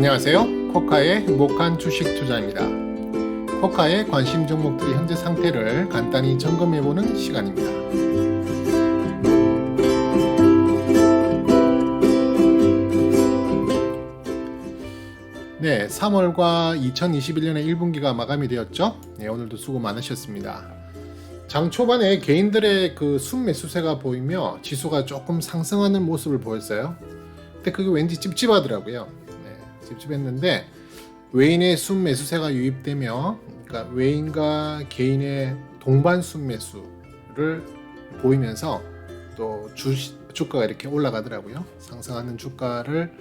안녕하세요. 코카의 행복한 주식 투자입니다. 코카의 관심 종목들의 현재 상태를 간단히 점검해보는 시간입니다. 네, 3월과 2021년의 1분기가 마감이 되었죠. 네, 오늘도 수고 많으셨습니다. 장 초반에 개인들의 그 순매수세가 보이며 지수가 조금 상승하는 모습을 보였어요. 근데 그게 왠지 찝찝하더라고요. 네, 찝찝했는데 외인의 순매수세가 유입되며, 그러니까 외인과 개인의 동반 순매수를 보이면서 또 주가가 이렇게 올라가더라고요. 상승하는 주가를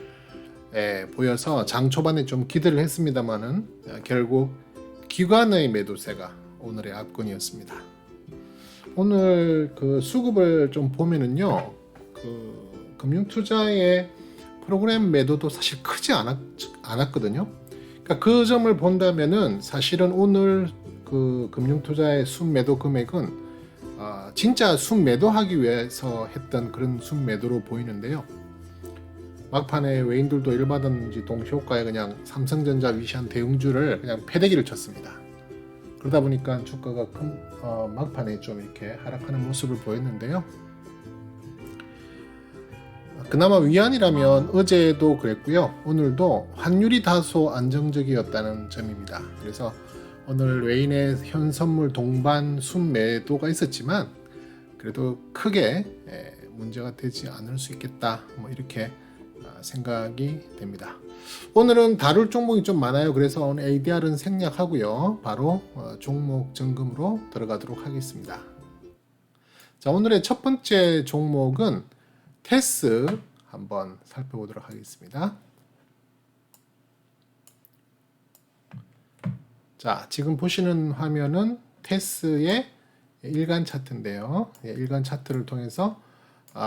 보여서 장 초반에 좀 기대를 했습니다만은 결국 기관의 매도세가 오늘의 압권이었습니다. 오늘 그 수급을 좀 보면은요, 그 금융투자의 프로그램 매도도 사실 크지 않았거든요. 그러니까 그 점을 본다면은 사실은 오늘 그 금융투자의 순매도 금액은 진짜 순매도하기 위해서 했던 그런 순매도로 보이는데요. 막판에 외인들도 일받았는지 동시효과에 그냥 삼성전자 위시한 대응주를 그냥 패대기를 쳤습니다. 그러다 보니까 주가가 막판에 좀 이렇게 하락하는 모습을 보였는데요. 그나마 위안이라면 어제도 그랬고요. 오늘도 환율이 다소 안정적이었다는 점입니다. 그래서 오늘 외인의 현선물 동반 순매도가 있었지만 그래도 크게 문제가 되지 않을 수 있겠다, 뭐 이렇게 생각이 됩니다. 오늘은 다룰 종목이 좀 많아요. 그래서 오늘 ADR은 생략하고요. 바로 종목 점검으로 들어가도록 하겠습니다. 자, 오늘의 첫 번째 종목은 테스 한번 살펴보도록 하겠습니다. 자, 지금 보시는 화면은 테스의 일간 차트인데요. 일간 차트를 통해서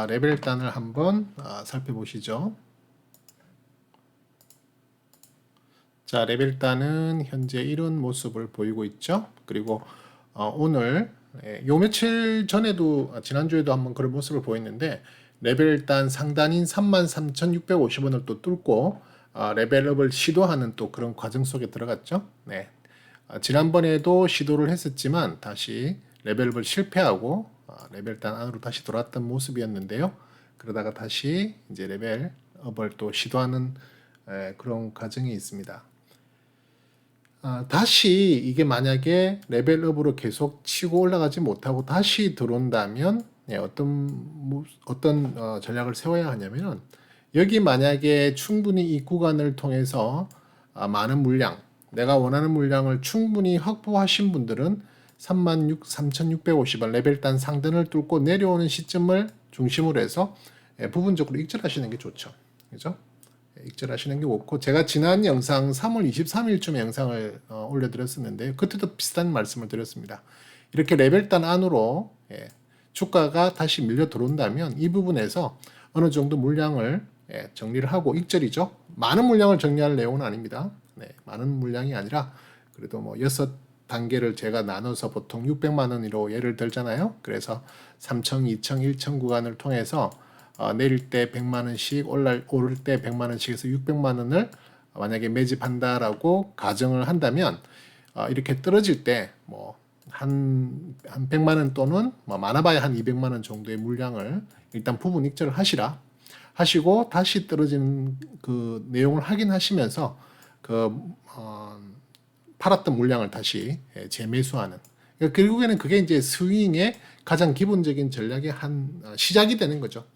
레벨단을 한번 살펴보시죠. 자, 레벨단은 현재 이런 모습을 보이고 있죠. 그리고 오늘 요 며칠 전에도 지난주에도 한번 그런 모습을 보였는데 레벨단 상단인 33,650원을 또 뚫고 레벨업을 시도하는 또 그런 과정 속에 들어갔죠. 네. 지난번에도 시도를 했었지만 다시 레벨업을 실패하고 레벨단 안으로 다시 돌아왔던 모습이었는데요. 그러다가 다시 이제 레벨업을 또 시도하는 그런 과정이 있습니다. 다시 이게 만약에 레벨업으로 계속 치고 올라가지 못하고 다시 들어온다면 어떤 전략을 세워야 하냐면은, 여기 만약에 충분히 이 구간을 통해서 많은 물량, 내가 원하는 물량을 충분히 확보하신 분들은 33,650원 레벨단 상단을 뚫고 내려오는 시점을 중심으로 해서 부분적으로 익절하시는 게 좋죠. 그죠? 익절하시는 게 좋고, 제가 지난 영상 3월 23일쯤에 영상을 올려드렸었는데 그때도 비슷한 말씀을 드렸습니다. 이렇게 레벨단 안으로 주가가 다시 밀려 들어온다면 이 부분에서 어느 정도 물량을 정리를 하고 익절이죠. 많은 물량을 정리할 내용은 아닙니다. 네, 많은 물량이 아니라 그래도 뭐 6단계를 제가 나눠서 보통 600만 원으로 예를 들잖아요. 그래서 3천, 2천, 1천 구간을 통해서 내릴 때 100만 원씩, 오를 때 100만 원씩 해서 600만 원을 만약에 매집한다라고 가정을 한다면 이렇게 떨어질 때 뭐 한 100만 원 또는 뭐 많아봐야 한 200만 원 정도의 물량을 일단 부분 익절을 하시고 다시 떨어지는 그 내용을 확인하시면서 팔았던 물량을 다시 재매수하는, 그러니까 결국에는 그게 이제 스윙의 가장 기본적인 전략의 한 시작이 되는 거죠.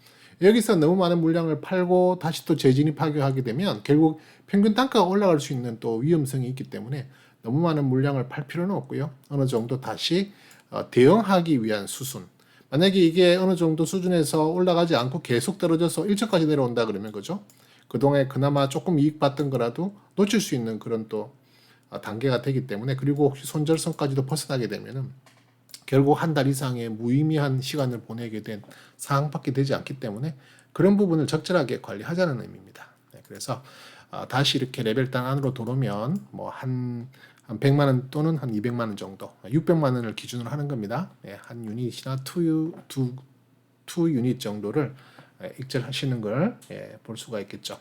여기서 너무 많은 물량을 팔고 다시 또 재진입하게 하게 되면 결국 평균 단가가 올라갈 수 있는 또 위험성이 있기 때문에 너무 많은 물량을 팔 필요는 없고요. 어느 정도 다시 대응하기 위한 수준. 만약에 이게 어느 정도 수준에서 올라가지 않고 계속 떨어져서 1천까지 내려온다 그러면 그죠? 그동안에 그나마 조금 이익 봤던 거라도 놓칠 수 있는 그런 또 단계가 되기 때문에, 그리고 혹시 손절선까지도 벗어나게 되면은 결국 한 달 이상의 무의미한 시간을 보내게 된 상황밖에 되지 않기 때문에 그런 부분을 적절하게 관리하자는 의미입니다. 네, 그래서 다시 이렇게 레벨단 안으로 들어오면 뭐 한 100만 원 또는 한 200만 원 정도, 600만 원을 기준으로 하는 겁니다. 네, 한 유닛이나 투 유닛 정도를 익절하시는 걸 볼 수가 있겠죠.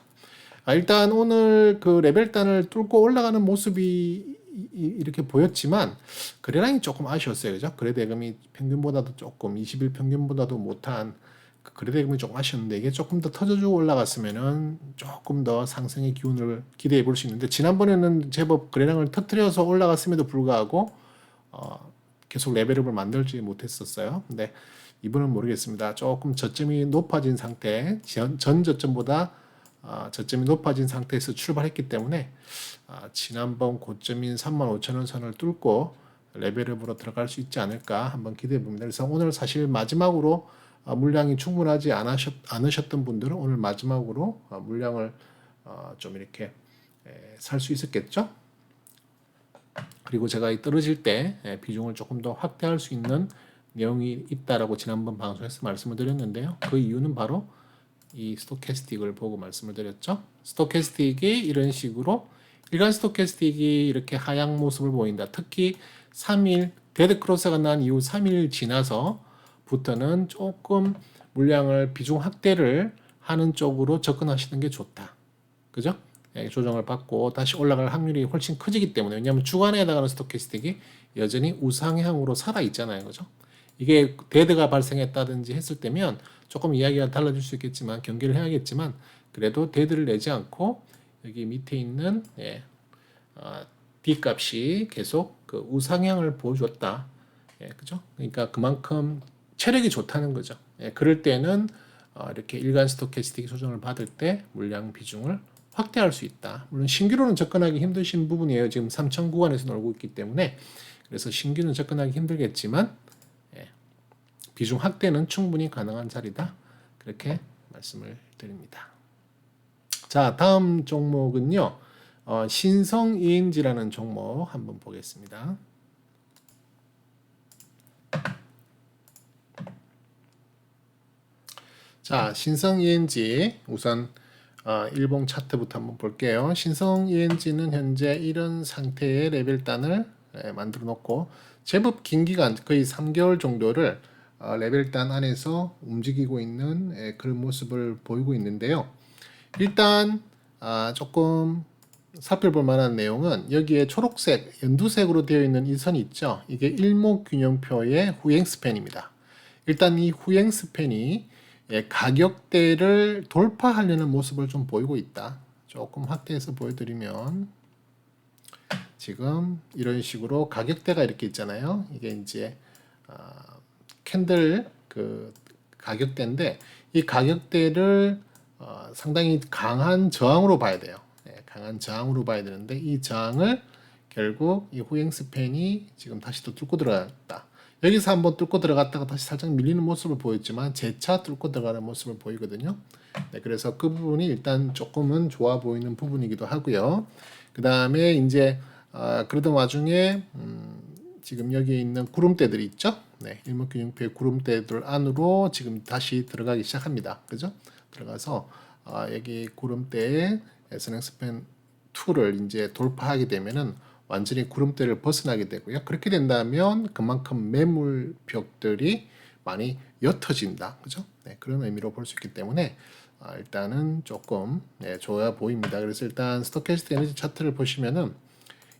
일단 오늘 그 레벨단을 뚫고 올라가는 모습이 이렇게 보였지만 거래량이 조금 아쉬웠어요. 그죠? 거래대금이 평균보다도 조금 20일 평균보다도 못한 그 거래대금이 조금 아쉬웠는데 이게 조금 더 터져주고 올라갔으면은 조금 더 상승의 기운을 기대해 볼 수 있는데 지난번에는 제법 거래량을 터뜨려서 올라갔음에도 불구하고 계속 레벨업을 만들지 못했었어요. 근데 이번은 모르겠습니다. 조금 저점이 높아진 상태, 전 저점보다 저점이 높아진 상태에서 출발했기 때문에 지난번 고점인 35,000원 선을 뚫고 레벨업으로 들어갈 수 있지 않을까 한번 기대해 봅니다. 그래서 오늘 사실 마지막으로 물량이 충분하지 않으셨던 분들은 오늘 마지막으로 물량을 좀 이렇게 살 수 있었겠죠. 그리고 제가 떨어질 때 비중을 조금 더 확대할 수 있는 내용이 있다라고 지난번 방송에서 말씀을 드렸는데요. 그 이유는 바로 이 스토캐스틱을 보고 말씀을 드렸죠. 스토캐스틱이 이런 식으로 일간 스토캐스틱이 이렇게 하향 모습을 보인다. 특히 3일 데드 크로스가 난 이후 3일 지나서부터는 조금 물량을 비중 확대를 하는 쪽으로 접근하시는 게 좋다. 그죠? 조정을 받고 다시 올라갈 확률이 훨씬 커지기 때문에 왜냐하면 주간에 해당하는 스토캐스틱이 여전히 우상향으로 살아 있잖아요. 그죠? 이게 데드가 발생했다든지 했을 때면 조금 이야기가 달라질 수 있겠지만 경계를 해야겠지만 그래도 데드를 내지 않고 여기 밑에 있는 D 값이 계속 그 우상향을 보여줬다. 그죠? 그러니까 그만큼 체력이 좋다는 거죠. 그럴 때는 이렇게 일간 스토캐스틱 조정을 받을 때 물량 비중을 확대할 수 있다. 물론 신규로는 접근하기 힘드신 부분이에요. 지금 3천 구간에서 놀고 있기 때문에 그래서 신규는 접근하기 힘들겠지만 비중 확대는 충분히 가능한 자리다. 그렇게 말씀을 드립니다. 자, 다음 종목은요. 신성 ENG라는 종목 한번 보겠습니다. 자, 신성 ENG 우선 일봉 차트부터 한번 볼게요. 신성 ENG는 현재 이런 상태의 레벨단을 만들어 놓고 제법 긴 기간 거의 3개월 정도를 레벨단 안에서 움직이고 있는 그런 모습을 보이고 있는데요. 일단 조금 살펴볼 만한 내용은 여기에 초록색, 연두색으로 되어 있는 이 선이 있죠. 이게 일목균형표의 후행 스팬입니다. 일단 이 후행 스팬이 가격대를 돌파하려는 모습을 좀 보이고 있다. 조금 확대해서 보여드리면 지금 이런 식으로 가격대가 이렇게 있잖아요. 이게 이제 캔들 그 가격대인데 이 가격대를 상당히 강한 저항으로 봐야 돼요. 강한 저항으로 봐야 되는데 이 저항을 결국 이 후행 스팬이 지금 다시 또 뚫고 들어갔다. 여기서 한번 뚫고 들어갔다가 다시 살짝 밀리는 모습을 보였지만 재차 뚫고 들어가는 모습을 보이거든요. 그래서 그 부분이 일단 조금은 좋아 보이는 부분이기도 하고요. 그 다음에 이제 그러던 와중에 지금 여기 있는 구름대들이 있죠. 일목균형표의 구름대들 안으로 지금 다시 들어가기 시작합니다. 그죠? 들어가서 여기 구름대의 에스닝 스팬 2를 이제 돌파하게 되면은 완전히 구름대를 벗어나게 되고요. 그렇게 된다면 그만큼 매물 벽들이 많이 옅어진다. 그죠? 그런 의미로 볼 수 있기 때문에 일단은 조금 좋아 보입니다. 그래서 일단 스토캐스틱 에너지 차트를 보시면은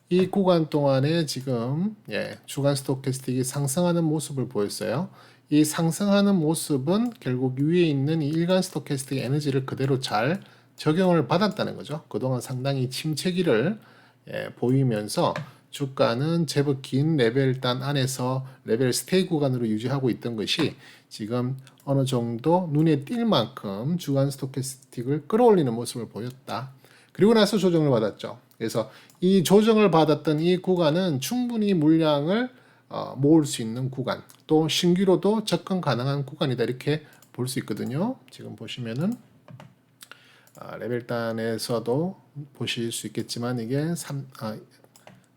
이 구간 동안에 지금 주간 스토캐스틱이 상승하는 모습을 보였어요. 이 상승하는 모습은 결국 위에 있는 이 일간 스토캐스틱 에너지를 그대로 잘 적용을 받았다는 거죠. 그동안 상당히 침체기를 보이면서 주가는 제법 긴 레벨단 안에서 레벨 스테이 구간으로 유지하고 있던 것이 지금 어느 정도 눈에 띌 만큼 주간 스토캐스틱을 끌어올리는 모습을 보였다. 그리고 나서 조정을 받았죠. 그래서 이 조정을 받았던 이 구간은 충분히 물량을 모을 수 있는 구간, 또 신규로도 접근 가능한 구간이다 이렇게 볼 수 있거든요. 지금 보시면은 레벨단에서도 보실 수 있겠지만 이게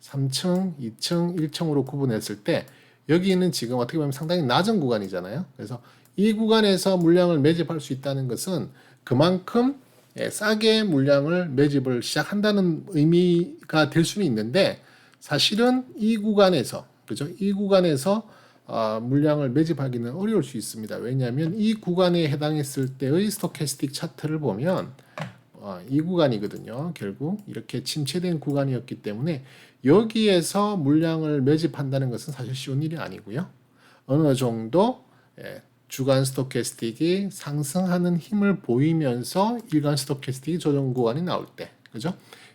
3층, 2층, 1층으로 구분했을 때 여기는 지금 어떻게 보면 상당히 낮은 구간이잖아요. 그래서 이 구간에서 물량을 매집할 수 있다는 것은 그만큼 싸게 물량을 매집을 시작한다는 의미가 될 수는 있는데 사실은 이 구간에서 그죠? 이 구간에서 물량을 매집하기는 어려울 수 있습니다. 왜냐하면 이 구간에 해당했을 때의 스토캐스틱 차트를 보면 이 구간이거든요. 결국 이렇게 침체된 구간이었기 때문에 여기에서 물량을 매집한다는 것은 사실 쉬운 일이 아니고요. 어느 정도 주간 스토캐스틱이 상승하는 힘을 보이면서 일간 스토캐스틱이 조정 구간이 나올 때, 그죠?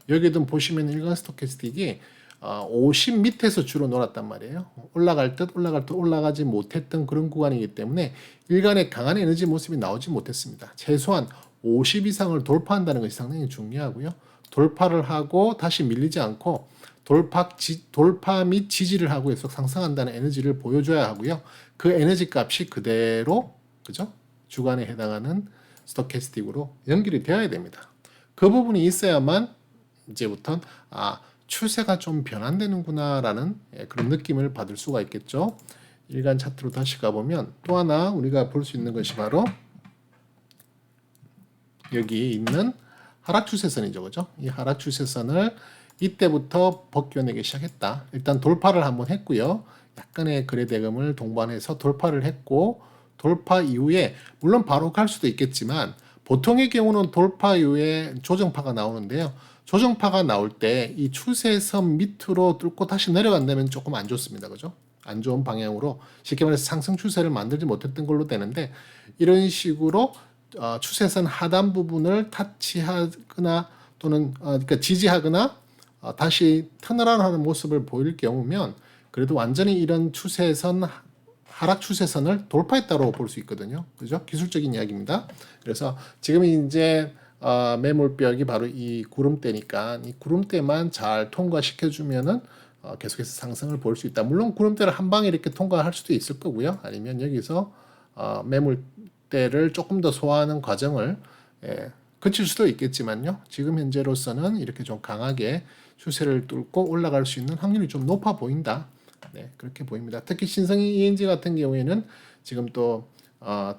여기도 보시면 일간 스토캐스틱이 50 밑에서 주로 놀았단 말이에요. 올라갈 듯 올라가지 못했던 그런 구간이기 때문에 일간의 강한 에너지 모습이 나오지 못했습니다. 최소한 50 이상을 돌파한다는 것이 상당히 중요하고요. 돌파를 하고 다시 밀리지 않고 돌파 및 지지를 하고 계속 상승한다는 에너지를 보여줘야 하고요. 그 에너지 값이 그대로 그죠? 주간에 해당하는 스토캐스틱으로 연결이 되어야 됩니다. 그 부분이 있어야만 이제부터는 추세가 좀 변환되는구나라는 그런 느낌을 받을 수가 있겠죠. 일간 차트로 다시 가보면 또 하나 우리가 볼 수 있는 것이 바로 여기 있는 하락 추세선이죠. 그죠? 이 하락 추세선을 이때부터 벗겨내기 시작했다. 일단 돌파를 한번 했고요. 약간의 거래 대금을 동반해서 돌파를 했고 돌파 이후에 물론 바로 갈 수도 있겠지만 보통의 경우는 돌파 이후에 조정파가 나오는데요. 조정파가 나올 때 이 추세선 밑으로 뚫고 다시 내려간다면 조금 안 좋습니다. 그죠? 안 좋은 방향으로 쉽게 말해서 상승 추세를 만들지 못했던 걸로 되는데 이런 식으로 추세선 하단 부분을 타치하거나 또는 그러니까 지지하거나 다시 턴어라운드 하는 모습을 보일 경우면 그래도 완전히 이런 추세선 하락 추세선을 돌파했다고 볼 수 있거든요. 그죠? 기술적인 이야기입니다. 그래서 지금 이제 매물벽이 바로 이 구름대니까 이 구름대만 잘 통과시켜주면은 계속해서 상승을 볼 수 있다. 물론 구름대를 한 방에 이렇게 통과할 수도 있을 거고요. 아니면 여기서 매물대를 조금 더 소화하는 과정을 거칠 수도 있겠지만요. 지금 현재로서는 이렇게 좀 강하게 추세를 뚫고 올라갈 수 있는 확률이 좀 높아 보인다. 네, 그렇게 보입니다. 특히 신성이 ENG 같은 경우에는 지금 또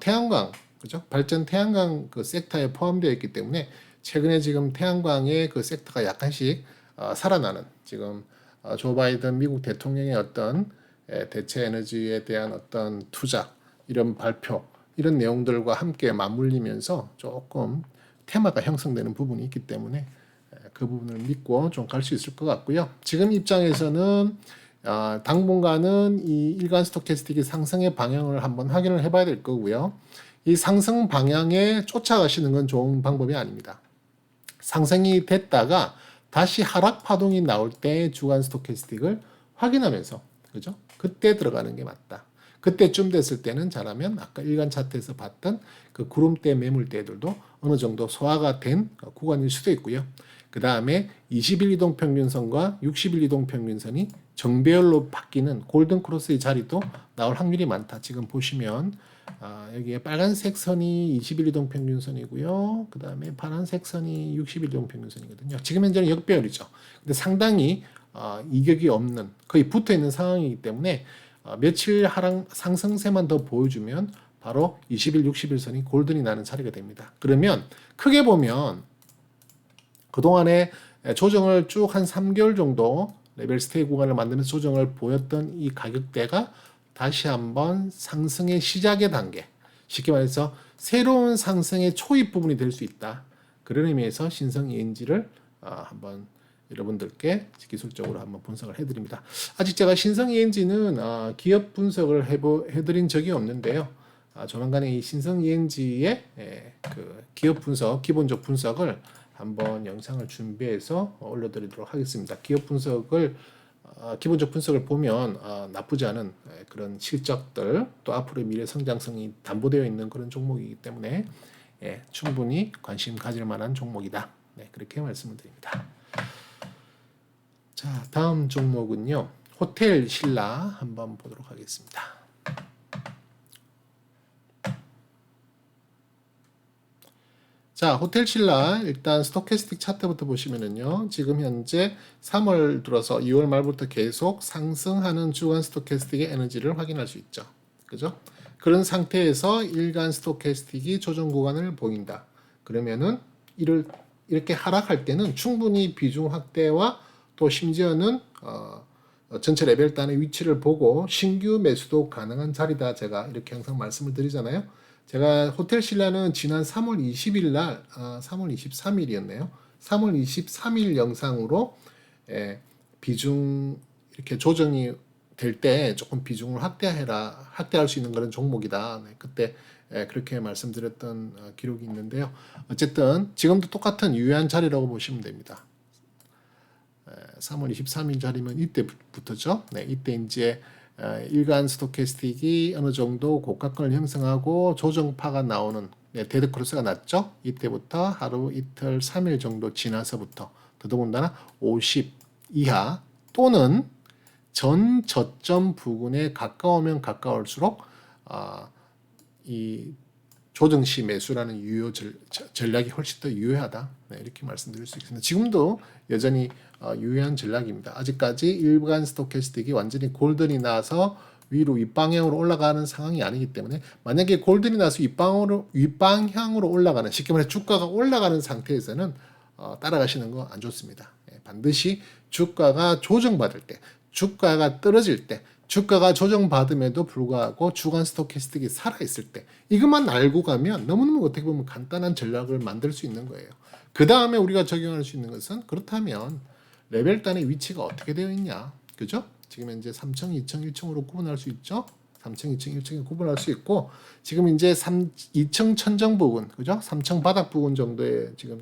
태양광, 그죠? 발전 태양광 그 섹터에 포함되어 있기 때문에 최근에 지금 태양광의 그 섹터가 약간씩 살아나는 지금 조 바이든 미국 대통령의 어떤 대체 에너지에 대한 어떤 투자 이런 발표 이런 내용들과 함께 맞물리면서 조금 테마가 형성되는 부분이 있기 때문에 그 부분을 믿고 좀 갈 수 있을 것 같고요. 지금 입장에서는 당분간은 이 일간 스토캐스틱이 상승의 방향을 한번 확인을 해봐야 될 거고요. 이 상승 방향에 쫓아가시는 건 좋은 방법이 아닙니다. 상승이 됐다가 다시 하락 파동이 나올 때 주간 스토캐스틱을 확인하면서 그죠? 그때 들어가는 게 맞다. 그때쯤 됐을 때는 잘하면 아까 일간 차트에서 봤던 그 구름대 매물대들도 어느 정도 소화가 된 구간일 수도 있고요. 그 다음에 20일 이동 평균선과 60일 이동 평균선이 정배열로 바뀌는 골든 크로스의 자리도 나올 확률이 많다. 지금 보시면 여기에 빨간색 선이 20일 이동 평균선이고요. 그 다음에 파란색 선이 60일 이동 평균선이거든요. 지금 현재는 역배열이죠. 근데 상당히 이격이 없는 거의 붙어 있는 상황이기 때문에 며칠 하락 상승세만 더 보여주면 바로 20일, 60일 선이 골든이 나는 자리가 됩니다. 그러면 크게 보면 그동안에 조정을 쭉 한 3개월 정도 레벨 스테이 구간을 만들면서 조정을 보였던 이 가격대가 다시 한번 상승의 시작의 단계, 쉽게 말해서 새로운 상승의 초입 부분이 될 수 있다. 그런 의미에서 신성 ENG를 한번 여러분들께 기술적으로 한번 분석을 해드립니다. 아직 제가 신성 ENG는 기업 분석을 해드린 적이 없는데요. 조만간에 이 신성 ENG의 그 기업 분석, 기본적 분석을 한번 영상을 준비해서 올려드리도록 하겠습니다. 기업 분석을 기본적 분석을 보면 나쁘지 않은 그런 실적들 또 앞으로의 미래 성장성이 담보되어 있는 그런 종목이기 때문에 충분히 관심 가질 만한 종목이다. 네, 그렇게 말씀을 드립니다. 자, 다음 종목은요. 호텔 신라 한번 보도록 하겠습니다. 자, 호텔 신라 일단 스토캐스틱 차트부터 보시면은요. 지금 현재 3월 들어서 2월 말부터 계속 상승하는 주간 스토캐스틱의 에너지를 확인할 수 있죠. 그죠? 그런 상태에서 일간 스토캐스틱이 조정 구간을 보인다. 그러면은 이렇게 하락할 때는 충분히 비중 확대와 또 심지어는 전체 레벨단의 위치를 보고 신규 매수도 가능한 자리다. 제가 이렇게 항상 말씀을 드리잖아요. 제가 호텔 신라는 지난 3월 20일 날, 3월 23일이었네요. 3월 23일 영상으로 비중 이렇게 조정이 될 때 조금 비중을 확대할 수 있는 그런 종목이다. 네, 그때 그렇게 말씀드렸던 기록이 있는데요. 어쨌든 지금도 똑같은 유효한 자리라고 보시면 됩니다. 3월 23일 자리면 이때부터죠. 네, 이때 이제 일간 스토캐스틱이 어느 정도 고가권을 형성하고 조정파가 나오는 데드 크로스가 났죠. 이때부터 하루 이틀 3일 정도 지나서부터 더더군다나 50 이하 또는 전 저점 부근에 가까우면 가까울수록 이 조정 시 매수라는 전략이 훨씬 더 유효하다. 네, 이렇게 말씀드릴 수 있습니다. 지금도 여전히 유효한 전략입니다. 아직까지 일간 스토캐스틱이 완전히 골든이 나서 위로 윗방향으로 올라가는 상황이 아니기 때문에 만약에 골든이 나서 윗방향으로 올라가는 쉽게 말해 주가가 올라가는 상태에서는 따라가시는 거 안 좋습니다. 반드시 주가가 조정받을 때, 주가가 떨어질 때, 주가가 조정받음에도 불구하고 주간 스토캐스틱이 살아있을 때 이것만 알고 가면 너무너무 어떻게 보면 간단한 전략을 만들 수 있는 거예요. 그 다음에 우리가 적용할 수 있는 것은 그렇다면 레벨단의 위치가 어떻게 되어 있냐. 그죠? 지금 현재 3층, 2층, 1층으로 구분할 수 있죠. 3층, 2층, 1층에 구분할 수 있고 지금 이제 2층 천정 부분, 그죠? 3층 바닥 부분 정도의 지금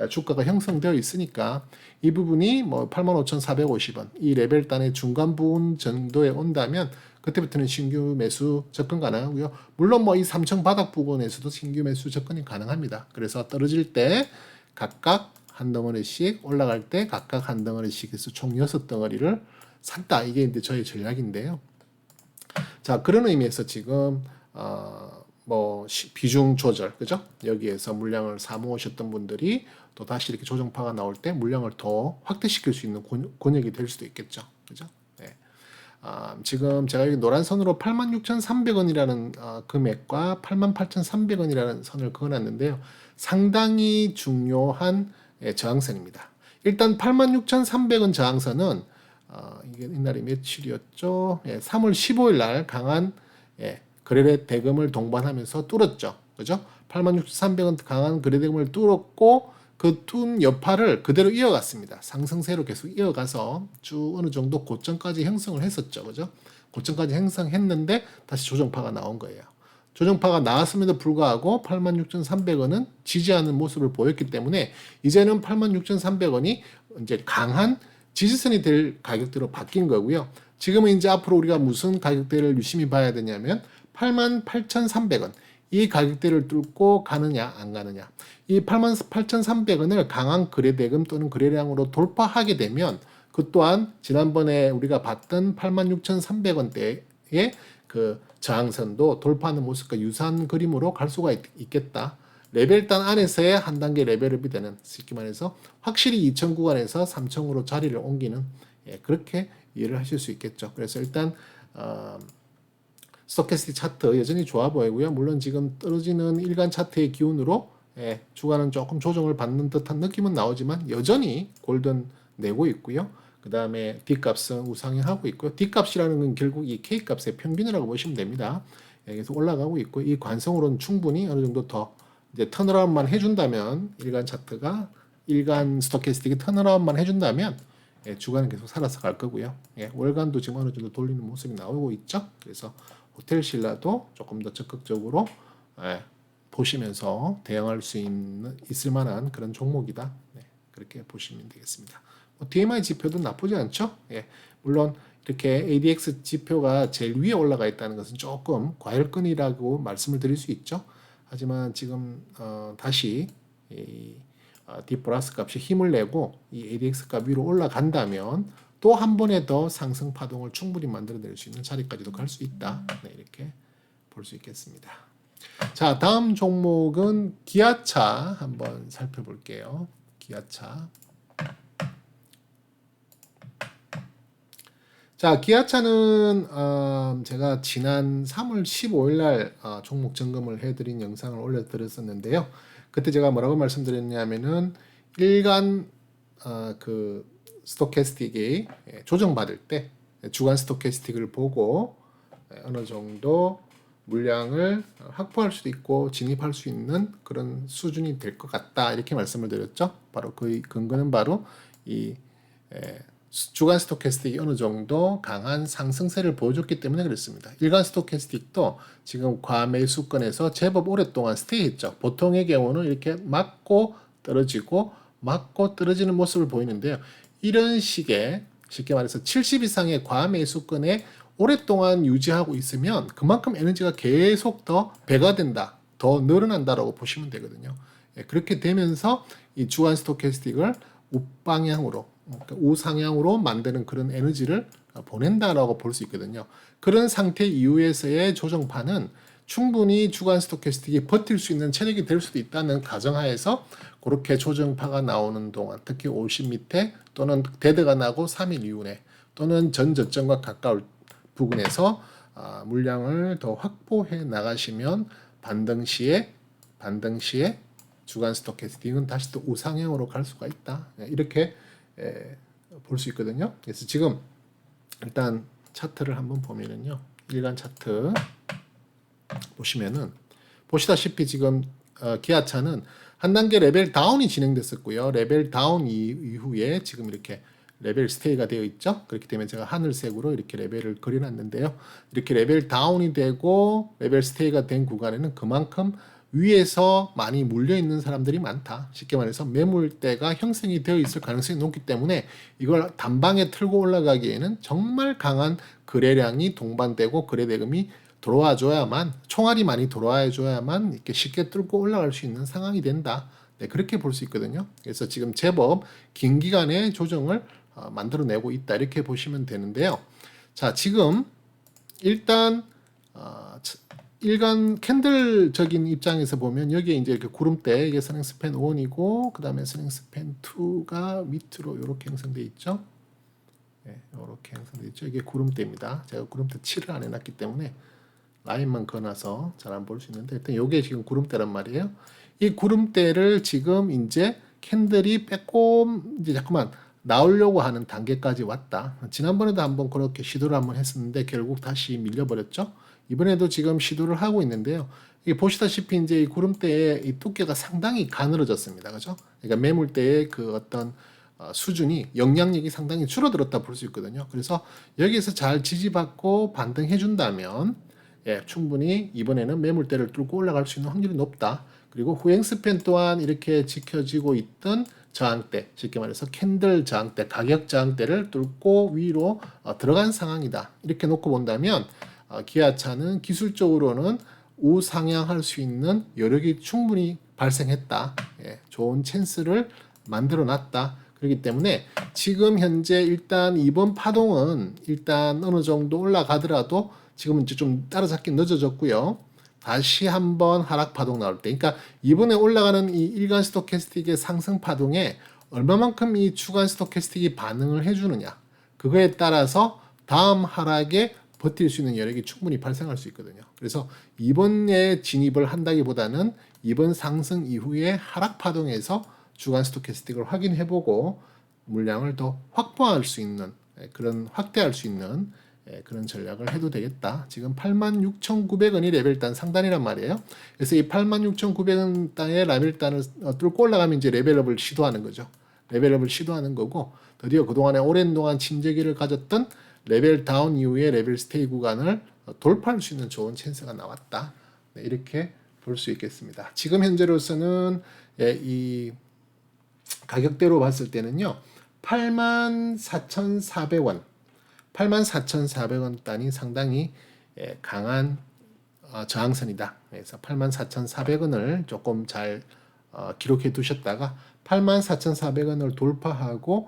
주가가 형성되어 있으니까 이 부분이 뭐 85,450원 이 레벨단의 중간 부분 정도에 온다면 그때부터는 신규 매수 접근 가능하고요. 물론 뭐 이 3층 바닥 부분에서도 신규 매수 접근이 가능합니다. 그래서 떨어질 때 각각 한 덩어리씩 올라갈 때 각각 한 덩어리씩 해서 총 6덩어리를 샀다. 이게 이제 저의 전략인데요. 자, 그런 의미에서 지금 뭐 비중 조절, 그죠? 여기에서 물량을 사모으셨던 분들이 또 다시 이렇게 조정파가 나올 때 물량을 더 확대시킬 수 있는 권역이 될 수도 있겠죠, 그죠? 네. 지금 제가 여기 노란 선으로 86,300원이라는 금액과 88,300원이라는 선을 그어놨는데요. 상당히 중요한 저항선입니다. 일단 86,300원 저항선은 이게 이날이 며칠이었죠? 3월 15일 날 강한 거래대 대금을 동반하면서 뚫었죠. 그죠? 86,300원 강한 거래 대금을 뚫었고 그 둔 여파를 그대로 이어갔습니다. 상승세로 계속 이어가서 쭉 어느 정도 고점까지 형성을 했었죠. 그죠? 고점까지 형성했는데 다시 조정파가 나온 거예요. 조정파가 나왔음에도 불구하고 86,300원은 지지하는 모습을 보였기 때문에 이제는 86,300원이 이제 강한 지지선이 될 가격대로 바뀐 거고요. 지금은 이제 앞으로 우리가 무슨 가격대를 유심히 봐야 되냐면 88,300원 이 가격대를 뚫고 가느냐 안 가느냐. 이 88,300원을 강한 거래대금 또는 거래량으로 돌파하게 되면 그 또한 지난번에 우리가 봤던 86,300원대의 그 저항선도 돌파하는 모습과 유사한 그림으로 갈 수가 있겠다. 레벨단 안에서의 한 단계 레벨업이 되는, 쉽게 말해서 확실히 2천 구간에서 3천으로 자리를 옮기는, 그렇게 이해를 하실 수 있겠죠. 그래서 일단 스토캐스틱 차트 여전히 좋아 보이고요. 물론 지금 떨어지는 일간 차트의 기운으로 주가는 조금 조정을 받는 듯한 느낌은 나오지만 여전히 골든 내고 있고요. 그 다음에 D값은 우상향하고 있고요. D값이라는 건 결국 이 K값의 평균이라고 보시면 됩니다. 계속 올라가고 있고 이 관성으로는 충분히 어느 정도 더 이제 턴어라운드만 해준다면 일간 스토캐스틱이 턴어라운드만 해준다면 주가는 계속 살아서 갈 거고요. 월간도 지금 어느 정도 돌리는 모습이 나오고 있죠. 그래서 호텔 신라도 조금 더 적극적으로 보시면서 대응할 수 있을 만한 그런 종목이다. 그렇게 보시면 되겠습니다. DMI 지표도 나쁘지 않죠. 물론 이렇게 ADX 지표가 제일 위에 올라가 있다는 것은 조금 과열권이라고 말씀을 드릴 수 있죠. 하지만 지금 다시 D 플러스 값이 힘을 내고 이 ADX 값 위로 올라간다면 또 한 번에 더 상승 파동을 충분히 만들어낼 수 있는 자리까지도 갈 수 있다. 이렇게 볼 수 있겠습니다. 자, 다음 종목은 기아차 한번 살펴볼게요. 기아차. 자, 기아차는 제가 지난 3월 15일 날 종목 점검을 해드린 영상을 올려드렸었는데요. 그때 제가 뭐라고 말씀드렸냐면은 일간 그 스토캐스틱이 조정받을 때 주간 스토캐스틱을 보고 어느 정도 물량을 확보할 수도 있고 진입할 수 있는 그런 수준이 될 것 같다 이렇게 말씀을 드렸죠. 바로 그 근거는 바로 이 주간 스토캐스틱이 어느 정도 강한 상승세를 보여줬기 때문에 그렇습니다. 일간 스토캐스틱도 지금 과매수권에서 제법 오랫동안 스테이했죠. 보통의 경우는 이렇게 맞고 떨어지고 맞고 떨어지는 모습을 보이는데요. 이런 식의 쉽게 말해서 70 이상의 과매수권에 오랫동안 유지하고 있으면 그만큼 에너지가 계속 더 배가 된다, 더 늘어난다라고 보시면 되거든요. 그렇게 되면서 이 주간 스토캐스틱을 우방향으로, 그러니까 우상향으로 만드는 그런 에너지를 보낸다라고 볼 수 있거든요. 그런 상태 이후에서의 조정판은 충분히 주간 스토캐스틱이 버틸 수 있는 체력이 될 수도 있다는 가정하에서 그렇게 조정파가 나오는 동안, 특히 50 밑에 또는 데드가 나고 3일 이후에 또는 전 저점과 가까울 부근에서 물량을 더 확보해 나가시면 반등 시에 주간 스토캐스틱은 다시 또 우상향으로 갈 수가 있다. 이렇게 볼 수 있거든요. 그래서 지금 일단 차트를 한번 보면은요. 일간 차트 보시면은 보시다시피 지금 기아차는 한 단계 레벨 다운이 진행됐었고요. 레벨 다운 이후에 지금 이렇게 레벨 스테이가 되어 있죠. 그렇기 때문에 제가 하늘색으로 이렇게 레벨을 그려놨는데요. 이렇게 레벨 다운이 되고 레벨 스테이가 된 구간에는 그만큼 위에서 많이 물려있는 사람들이 많다. 쉽게 말해서 매물대가 형성이 되어 있을 가능성이 높기 때문에 이걸 단방에 틀고 올라가기에는 정말 강한 거래량이 동반되고 거래대금이 들어와줘야만, 총알이 많이 들어와줘야만 이렇게 쉽게 뚫고 올라갈 수 있는 상황이 된다. 네, 그렇게 볼 수 있거든요. 그래서 지금 제법 긴 기간의 조정을 만들어내고 있다. 이렇게 보시면 되는데요. 자, 지금 일단 일간 캔들적인 입장에서 보면 여기에 이제 이렇게 구름대, 이게 스닝 스팬 1이고 그 다음에 스닝 스팬 2가 밑으로 이렇게 형성되어 있죠. 네, 이렇게 형성되어 있죠. 이게 구름대입니다. 제가 구름대 칠을 안 해놨기 때문에 라인만 그어놔서 잘 안 볼 수 있는데 일단 이게 지금 구름대란 말이에요. 이 구름대를 지금 이제 캔들이 빼꼼 이제 자꾸만 나오려고 하는 단계까지 왔다. 지난번에도 한번 그렇게 시도를 한번 했었는데 결국 다시 밀려버렸죠. 이번에도 지금 시도를 하고 있는데요. 이게 보시다시피 이제 이 구름대의 이 두께가 상당히 가늘어졌습니다. 그죠? 그러니까 매물대의 그 어떤 수준이 영향력이 상당히 줄어들었다 볼 수 있거든요. 그래서 여기에서 잘 지지받고 반등해 준다면 충분히 이번에는 매물대를 뚫고 올라갈 수 있는 확률이 높다. 그리고 후행 스팬 또한 이렇게 지켜지고 있던 저항대, 쉽게 말해서 캔들 저항대, 가격 저항대를 뚫고 위로 들어간 상황이다. 이렇게 놓고 본다면 기아차는 기술적으로는 우상향할 수 있는 여력이 충분히 발생했다. 좋은 찬스를 만들어 놨다. 그렇기 때문에 지금 현재 일단 이번 파동은 일단 어느 정도 올라가더라도 지금은 이제 좀 따라잡기 늦어졌고요. 다시 한번 하락 파동 나올 때, 그러니까 이번에 올라가는 이 일간 스토캐스틱의 상승 파동에 얼마만큼 이 주간 스토캐스틱이 반응을 해주느냐, 그거에 따라서 다음 하락에 버틸 수 있는 여력이 충분히 발생할 수 있거든요. 그래서 이번에 진입을 한다기보다는 이번 상승 이후에 하락 파동에서 주간 스토캐스틱을 확인해보고 물량을 더 확보할 수 있는, 그런 확대할 수 있는 그런 전략을 해도 되겠다. 지금 86,900원이 레벨단 상단이란 말이에요. 그래서 이 86,900원 단의 레벨단을 뚫고 올라가면 이제 레벨업을 시도하는 거죠. 레벨업을 시도하는 거고, 드디어 그동안에 오랜 동안 침체기를 가졌던 레벨 다운 이후에 레벨 스테이 구간을 돌파할 수 있는 좋은 찬스가 나왔다. 네, 이렇게 볼 수 있겠습니다. 지금 현재로서는 이 가격대로 봤을 때는요, 84,400원 84,400원 단이 상당히 강한 저항선이다. 그래서 84,400원을 조금 잘 기록해 두셨다가 84,400원을 돌파하고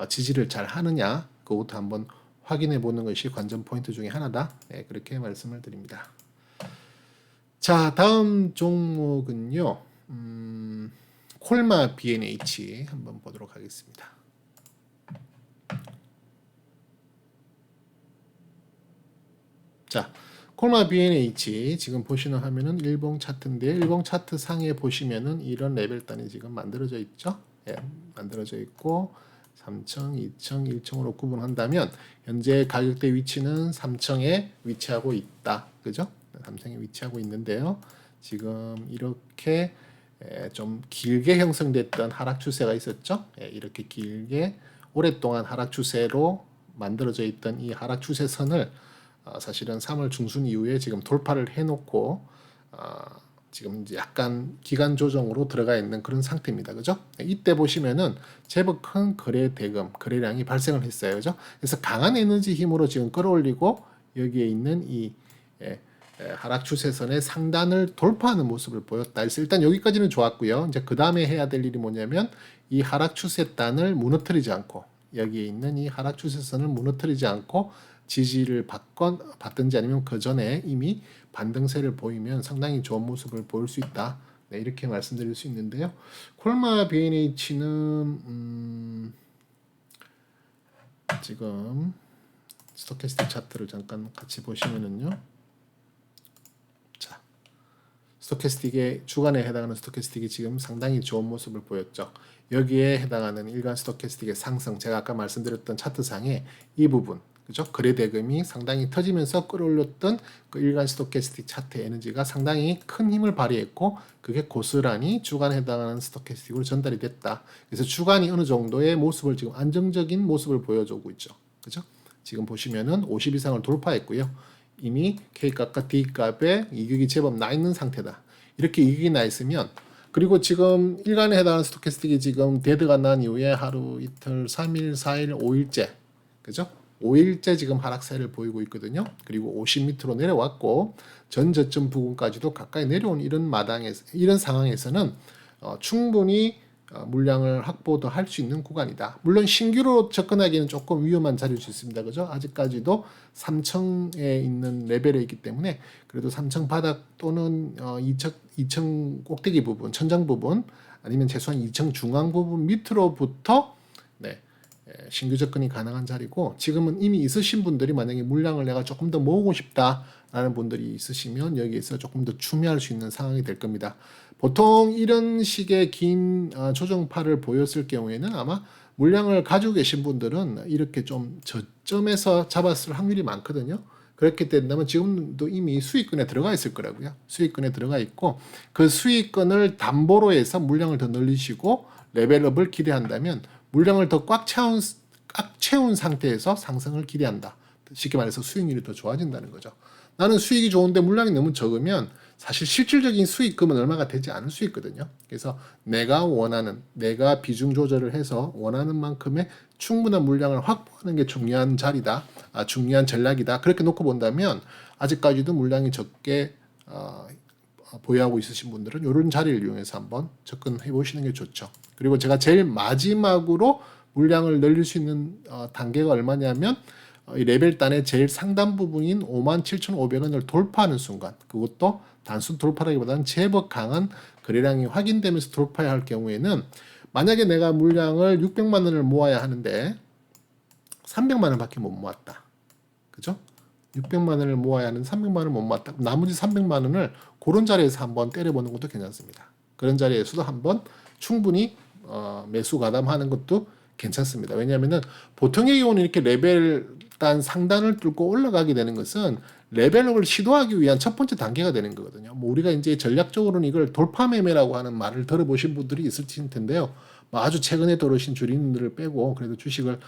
지지를 잘 하느냐, 그것도 한번 확인해 보는 것이 관전 포인트 중에 하나다. 그렇게 말씀을 드립니다. 자, 다음 종목은요. 콜마 B&H 한번 보도록 하겠습니다. 자, 콜마 B&H 지금 보시는 화면은 일봉 차트인데, 일봉 차트 상에 보시면은 이런 레벨단이 지금 만들어져 있죠. 만들어져 있고 3층, 2층, 1층으로 구분한다면 현재 가격대 위치는 3층에 위치하고 있다. 그죠? 삼성이 위치하고 있는데요. 지금 이렇게 좀 길게 형성됐던 하락 추세가 있었죠. 이렇게 길게 오랫동안 하락 추세로 만들어져 있던 이 하락 추세선을 사실은 3월 중순 이후에 지금 돌파를 해놓고 지금 이제 약간 기간 조정으로 들어가 있는 그런 상태입니다. 그죠? 이때 보시면은 제법 큰 거래 대금, 거래량이 발생을 했어요. 그죠? 그래서 강한 에너지 힘으로 지금 끌어올리고 여기에 있는 이 하락 추세선의 상단을 돌파하는 모습을 보였다. 그래서 일단 여기까지는 좋았고요. 이제 그 다음에 해야 될 일이 뭐냐면 이 하락 추세단을 무너뜨리지 않고 여기에 있는 이 하락 추세선을 무너뜨리지 않고 지지를 받든지 아니면 그 전에 이미 반등세를 보이면 상당히 좋은 모습을 보일 수 있다. 네, 이렇게 말씀드릴 수 있는데요. 콜마 BNH는 지금 스토캐스틱 차트를 잠깐 같이 보시면은요. 자, 스토캐스틱의 주간에 해당하는 스토캐스틱이 지금 상당히 좋은 모습을 보였죠. 여기에 해당하는 일간 스토캐스틱의 상승, 제가 아까 말씀드렸던 차트상에 이 부분, 그죠? 거래 대금이 상당히 터지면서 끌어올렸던 그 일간 스토캐스틱 차트 에너지가 상당히 큰 힘을 발휘했고 그게 고스란히 주간에 해당하는 스토캐스틱으로 전달이 됐다. 그래서 주간이 어느 정도의 모습을 지금 안정적인 모습을 보여주고 있죠. 그죠? 지금 보시면은 50 이상을 돌파했고요. 이미 K값과 D값에 이격이 제법 나 있는 상태다. 이렇게 이격이 나 있으면 그리고 지금 일간에 해당하는 스토캐스틱이 지금 데드가 난 이후에 하루, 이틀, 3일, 4일, 5일째 그죠? 5일째 지금 하락세를 보이고 있거든요. 그리고 50 밑으로 내려왔고 전 저점 부근까지도 가까이 내려온 이런 상황에서는 충분히 물량을 확보도 할 수 있는 구간이다. 물론 신규로 접근하기는 조금 위험한 자리일 수 있습니다. 그죠? 아직까지도 3층에 있는 레벨에 있기 때문에 그래도 3층 바닥 또는 2층 꼭대기 부분, 천장 부분 아니면 최소한 2층 중앙 부분 밑으로부터 신규 접근이 가능한 자리고 지금은 이미 있으신 분들이 만약에 물량을 내가 조금 더 모으고 싶다라는 분들이 있으시면 여기에서 조금 더 추미할 수 있는 상황이 될 겁니다. 보통 이런 식의 긴 조정파를 보였을 경우에는 아마 물량을 가지고 계신 분들은 이렇게 좀 저점에서 잡았을 확률이 많거든요. 그렇게 된다면 지금도 이미 수익권에 들어가 있을 거라고요. 수익권에 들어가 있고 그 수익권을 담보로 해서 물량을 더 늘리시고 레벨업을 기대한다면 물량을 더 꽉 채운 상태에서 상승을 기대한다. 쉽게 말해서 수익률이 더 좋아진다는 거죠. 나는 수익이 좋은데 물량이 너무 적으면 사실 실질적인 수익금은 얼마가 되지 않을 수 있거든요. 그래서 내가 비중 조절을 해서 원하는 만큼의 충분한 물량을 확보하는 게 중요한 자리다. 중요한 전략이다. 그렇게 놓고 본다면 아직까지도 물량이 적게 보유하고 있으신 분들은 이런 자리를 이용해서 한번 접근해 보시는 게 좋죠. 그리고 제가 제일 마지막으로 물량을 늘릴 수 있는 단계가 얼마냐면 이 레벨단의 제일 상단 부분인 57,500원을 돌파하는 순간 그것도 단순 돌파라기보다는 제법 강한 거래량이 확인되면서 돌파해야 할 경우에는 만약에 내가 물량을 600만 원을 모아야 하는데 300만 원밖에 못 모았다. 그죠? 600만 원을 모아야 하는 300만 원을 못 모았다. 나머지 300만 원을 그런 자리에서 한번 때려보는 것도 괜찮습니다. 그런 자리에서도 한번 충분히 매수 가담하는 것도 괜찮습니다. 왜냐하면은 보통의 경우는 이렇게 레벨단 상단을 뚫고 올라가게 되는 것은 레벨업을 시도하기 위한 첫 번째 단계가 되는 거거든요. 뭐 우리가 이제 전략적으로는 이걸 돌파 매매라고 하는 말을 들어보신 분들이 있을 텐데요. 뭐 아주 최근에 들어오신 주린들을 빼고 그래도 주식을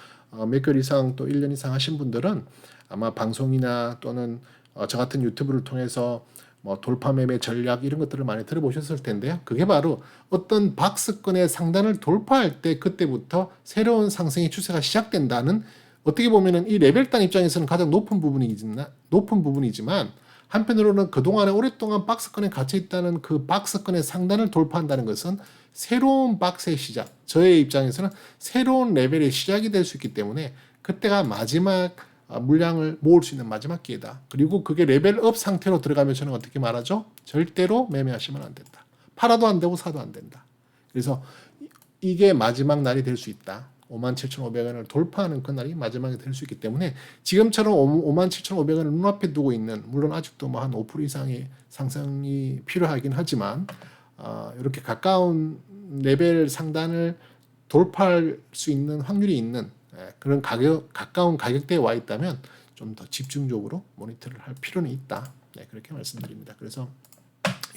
몇 개월 이상 또 1년 이상 하신 분들은 아마 방송이나 또는 저 같은 유튜브를 통해서 뭐 돌파 매매 전략 이런 것들을 많이 들어보셨을 텐데요. 그게 바로 어떤 박스권의 상단을 돌파할 때 그때부터 새로운 상승의 추세가 시작된다는 어떻게 보면은 이 레벨단 입장에서는 가장 높은 부분이지만 한편으로는 그동안에 오랫동안 박스권에 갇혀 있다는 그 박스권의 상단을 돌파한다는 것은 새로운 박스의 시작, 저의 입장에서는 새로운 레벨의 시작이 될 수 있기 때문에 그때가 마지막 물량을 모을 수 있는 마지막 기회다. 그리고 그게 레벨업 상태로 들어가면 저는 어떻게 말하죠? 절대로 매매하시면 안 된다. 팔아도 안 되고 사도 안 된다. 그래서 이게 마지막 날이 될 수 있다. 57,500원을 돌파하는 그날이 마지막이 될 수 있기 때문에 지금처럼 57,500원을 눈앞에 두고 있는 물론 아직도 뭐 한 5% 이상의 상승이 필요하긴 하지만 이렇게 가까운 레벨 상단을 돌파할 수 있는 확률이 있는 그런 가까운 가격대에 와 있다면 좀 더 집중적으로 모니터를 할 필요는 있다. 네, 그렇게 말씀드립니다. 그래서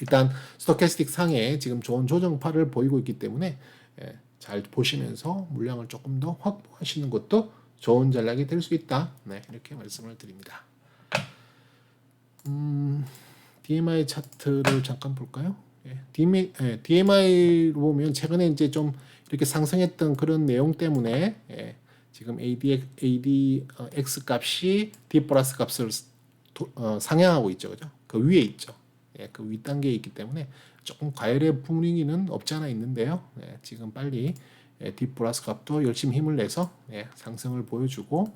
일단 스토캐스틱 상에 지금 좋은 조정파를 보이고 있기 때문에 잘 보시면서 물량을 조금 더 확보하시는 것도 좋은 전략이 될 수 있다. 네, 이렇게 말씀을 드립니다. DMI 차트를 잠깐 볼까요? DMI로 보면 최근에 이제 좀 이렇게 상승했던 그런 내용 때문에 지금 ADX 값이 D 플러스 값을 상향하고 있죠, 그죠? 그 위에 있죠. 그 윗단계에 있기 때문에 조금 과열의 분위기는 없지 않아 있는데요. 지금 빨리 D 플러스 값도 열심히 힘을 내서 상승을 보여주고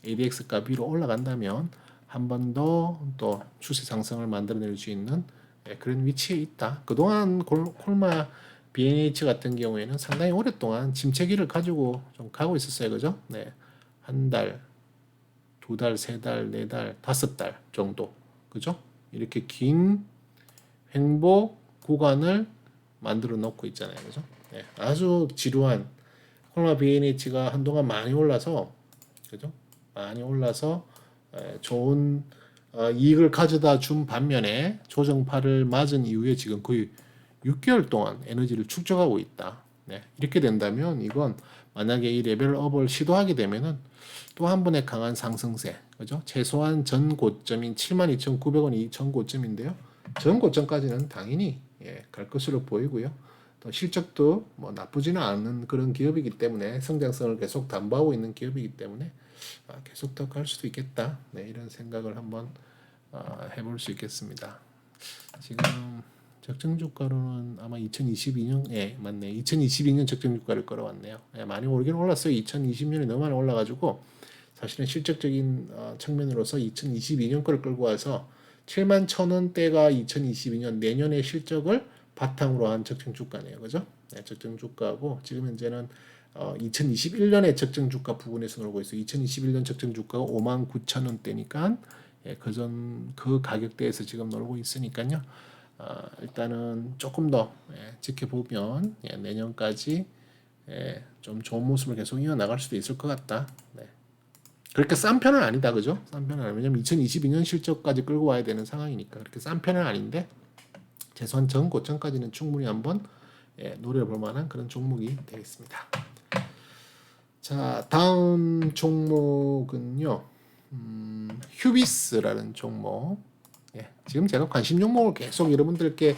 ADX 값 위로 올라간다면 한 번 더 또 추세 상승을 만들어낼 수 있는 그런 위치에 있다. 그동안 콜마 BNH 같은 경우에는 상당히 오랫동안 침체기를 가지고 좀 가고 있었어요, 그죠? 네, 한 달, 두 달, 세 달, 네 달, 다섯 달 정도, 그죠? 이렇게 긴 횡보 구간을 만들어 놓고 있잖아요, 그죠? 네, 아주 지루한 콜마 BNH가 한동안 많이 올라서, 그죠? 많이 올라서 좋은 이익을 가져다 준 반면에 조정파를 맞은 이후에 지금 거의 6개월 동안 에너지를 축적하고 있다. 네, 이렇게 된다면 이건 만약에 이 레벨업을 시도하게 되면은 또 한 번의 강한 상승세, 그죠? 최소한 전 고점인 72,900원이 전 고점인데요. 전 고점까지는 당연히 갈 것으로 보이고요. 또 실적도 뭐 나쁘지는 않은 그런 기업이기 때문에 성장성을 계속 담보하고 있는 기업이기 때문에 계속 더 갈 수도 있겠다. 네, 이런 생각을 한번 해볼 수 있겠습니다. 지금 적정 주가로는 아마 2022년, 맞네. 2022년 적정 주가를 끌어왔네요. 많이 오르긴 올랐어요. 2020년에 너무 많이 올라가지고 사실은 실적적인 측면으로서 2022년 거를 끌고 와서 71,000원대가 2022년 내년의 실적을 바탕으로 한 적정 주가네요. 그죠? 네, 적정 주가고 지금 현재는 2021년의 적정 주가 부분에서 놀고 있어요. 2021년 적정 주가가 59,000원대니까 그 가격대에서 지금 놀고 있으니까요. 일단은 조금 더 지켜보면 내년까지 좀 좋은 모습을 계속 이어나갈 수도 있을 것 같다. 네. 그렇게 싼 편은 아니다, 그죠? 싼 편은 아니면 왜냐면 2022년 실적까지 끌고 와야 되는 상황이니까 그렇게 싼 편은 아닌데 최소한 전 고점까지는 충분히 한번 노려볼 만한 그런 종목이 되겠습니다. 자, 다음 종목은요, 휴비스라는 종목. 지금 제가 관심 종목을 계속 여러분들께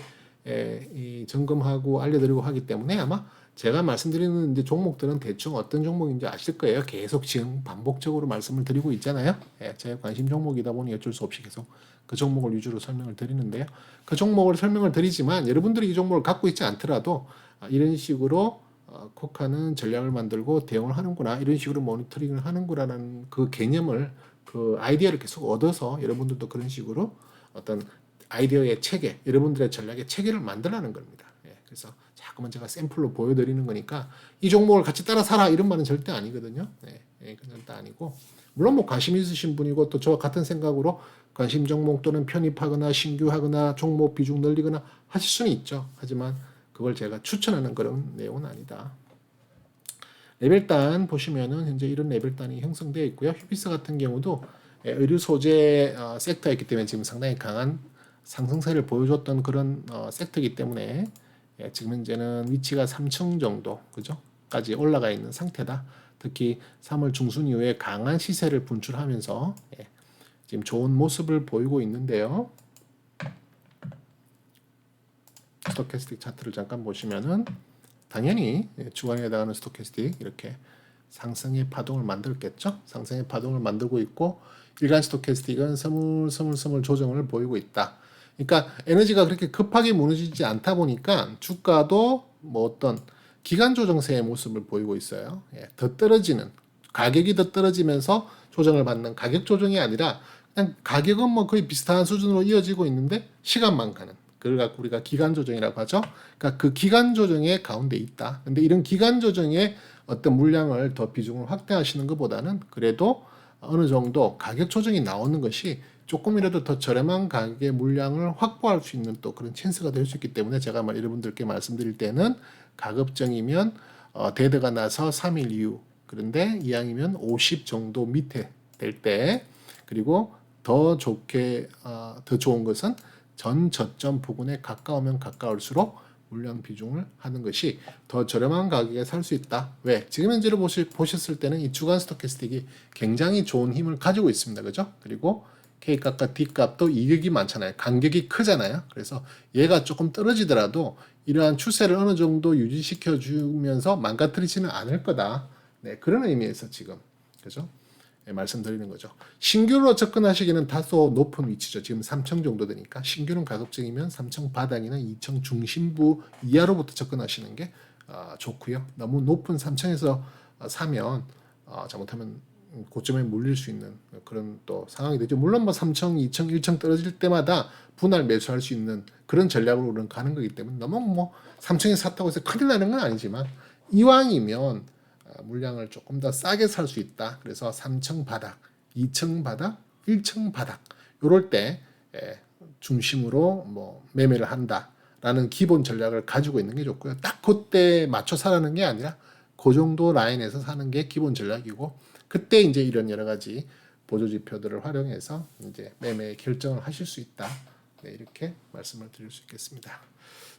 점검하고 알려드리고 하기 때문에 아마 제가 말씀드리는 이제 종목들은 대충 어떤 종목인지 아실 거예요. 계속 지금 반복적으로 말씀을 드리고 있잖아요. 제 관심 종목이다 보니 어쩔 수 없이 계속 그 종목을 위주로 설명을 드리는데요. 그 종목을 설명을 드리지만 여러분들이 이 종목을 갖고 있지 않더라도 이런 식으로 코카는 전략을 만들고 대응을 하는구나, 이런 식으로 모니터링을 하는구나라는 그 개념을, 그 아이디어를 계속 얻어서 여러분들도 그런 식으로 어떤 아이디어의 체계, 여러분들의 전략의 체계를 만들라는 겁니다. 그래서 자꾸만 제가 샘플로 보여드리는 거니까 이 종목을 같이 따라 사라 이런 말은 절대 아니거든요. 그건 절대 아니고, 물론 뭐 관심 있으신 분이고 또 저와 같은 생각으로 관심 종목 또는 편입하거나 신규하거나 종목 비중 늘리거나 하실 수는 있죠. 하지만 그걸 제가 추천하는 그런 내용은 아니다. 레벨단 보시면은 현재 이런 레벨단이 형성되어 있고요. 휴비스 같은 경우도 의류 소재 섹터였기 때문에 지금 상당히 강한 상승세를 보여줬던 그런 섹터이기 때문에 지금 현재는 위치가 3층 정도, 그죠? 까지 올라가 있는 상태다. 특히 3월 중순 이후에 강한 시세를 분출하면서 지금 좋은 모습을 보이고 있는데요. 스토캐스틱 차트를 잠깐 보시면은 당연히 주간에 해당하는 스토캐스틱 이렇게 상승의 파동을 만들겠죠. 상승의 파동을 만들고 있고 일간 스토캐스틱은 스물 조정을 보이고 있다. 그러니까 에너지가 그렇게 급하게 무너지지 않다 보니까 주가도 뭐 어떤 기간 조정세의 모습을 보이고 있어요. 더 떨어지는, 가격이 더 떨어지면서 조정을 받는 가격 조정이 아니라 그냥 가격은 뭐 거의 비슷한 수준으로 이어지고 있는데 시간만 가는, 그걸 갖고 우리가 기간 조정이라고 하죠. 그러니까 그 기간 조정의 가운데 있다. 근데 이런 기간 조정의 어떤 물량을 더 비중을 확대하시는 것보다는 그래도 어느 정도 가격 조정이 나오는 것이 조금이라도 더 저렴한 가격의 물량을 확보할 수 있는 또 그런 찬스가 될 수 있기 때문에 제가 여러분들께 말씀드릴 때는 가급적이면 데드가 나서 3일 이후, 그런데 이왕이면 50 정도 밑에 될 때, 그리고 더 좋게 더 좋은 것은 전 저점 부근에 가까우면 가까울수록 물량 비중을 하는 것이 더 저렴한 가격에 살 수 있다. 왜? 지금 현재로 보셨을 때는 이 주간 스토캐스틱이 굉장히 좋은 힘을 가지고 있습니다. 그죠? 그리고 K값과 D값도 이격이 많잖아요. 간격이 크잖아요. 그래서 얘가 조금 떨어지더라도 이러한 추세를 어느 정도 유지시켜 주면서 망가뜨리지는 않을 거다. 네, 그런 의미에서 지금 그죠? 네, 말씀드리는 거죠. 신규로 접근하시기는 다소 높은 위치죠. 지금 3층 정도 되니까 신규는 가급적이면 3층 바닥이나 2층 중심부 이하로부터 접근하시는 게 좋고요. 너무 높은 3층에서 사면 잘못하면 고점에 물릴 수 있는 그런 또 상황이 되죠. 물론 뭐 3층, 2층, 1층 떨어질 때마다 분할 매수할 수 있는 그런 전략으로 우리는 가는 거기 때문에 너무 뭐 3층에 샀다고 해서 큰일 나는 건 아니지만 이왕이면 물량을 조금 더 싸게 살 수 있다. 그래서 3층 바닥, 2층 바닥, 1층 바닥 요럴 때 중심으로 뭐 매매를 한다라는 기본 전략을 가지고 있는 게 좋고요. 딱 그때 맞춰 사라는 게 아니라 그 정도 라인에서 사는 게 기본 전략이고 그때 이제 이런 여러 가지 보조 지표들을 활용해서 이제 매매 결정을 하실 수 있다. 네, 이렇게 말씀을 드릴 수 있겠습니다.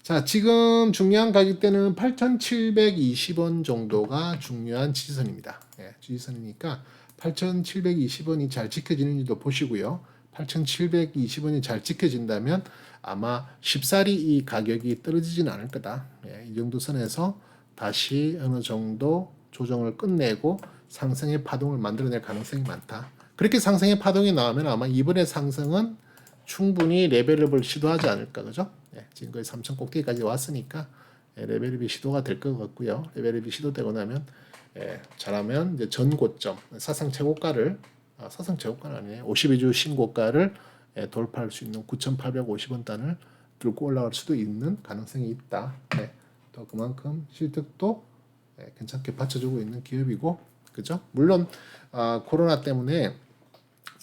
자, 지금 중요한 가격대는 8,720원 정도가 중요한 지지선입니다. 예, 지지선이니까 8,720원이 잘 지켜지는지도 보시고요. 8,720원이 잘 지켜진다면 아마 쉽사리 이 가격이 떨어지지는 않을 거다. 예, 이 정도 선에서 다시 어느 정도 조정을 끝내고 상승의 파동을 만들어낼 가능성이 많다. 그렇게 상승의 파동이 나오면 아마 이번의 상승은 충분히 레벨업을 시도하지 않을까, 그죠? 예, 지금 거의 3천 꼭대기까지 왔으니까 레벨업이 시도가 될 것 같고요. 레벨업이 시도되고 나면 잘하면 이제 전 고점 사상 최고가를 사상 최고가는 아니에요. 52주 신고가를 돌파할 수 있는 9,850원 단을 들고 올라갈 수도 있는 가능성이 있다. 네, 또 그만큼 실적도 괜찮게 받쳐주고 있는 기업이고, 그죠? 물론 코로나 때문에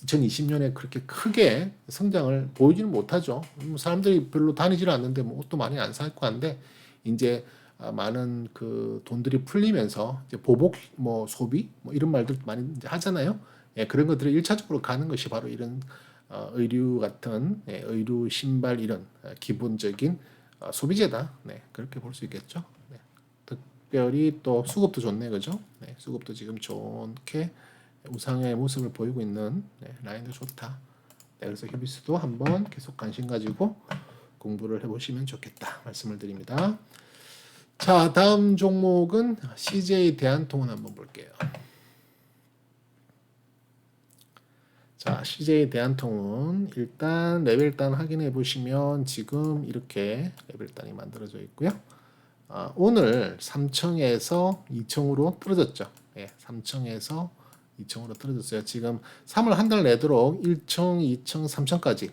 2020년에 그렇게 크게 성장을 보이지는 못하죠. 사람들이 별로 다니지를 않는데 뭐 옷도 많이 안 사고 한데 이제 많은 그 돈들이 풀리면서 이제 보복 뭐 소비 뭐 이런 말들 많이 이제 하잖아요. 예, 그런 것들을 일차적으로 가는 것이 바로 이런 의류 같은 의류 신발 이런 기본적인 소비재다. 네, 그렇게 볼 수 있겠죠. 네. 특별히 또 수급도 좋네, 그죠? 네, 수급도 지금 좋게 우상의 모습을 보이고 있는 라인도 좋다. 네, 그래서 히비스도 한번 계속 관심 가지고 공부를 해보시면 좋겠다 말씀을 드립니다. 자, 다음 종목은 CJ 대한통운 한번 볼게요. 자, CJ 대한통운 일단 레벨단 확인해 보시면 지금 이렇게 레벨단이 만들어져 있고요. 오늘 3층에서 2층으로 떨어졌죠. 예, 3층에서 2층으로 떨어졌어요. 지금 3월 한 달 내도록 1층, 2층, 3층까지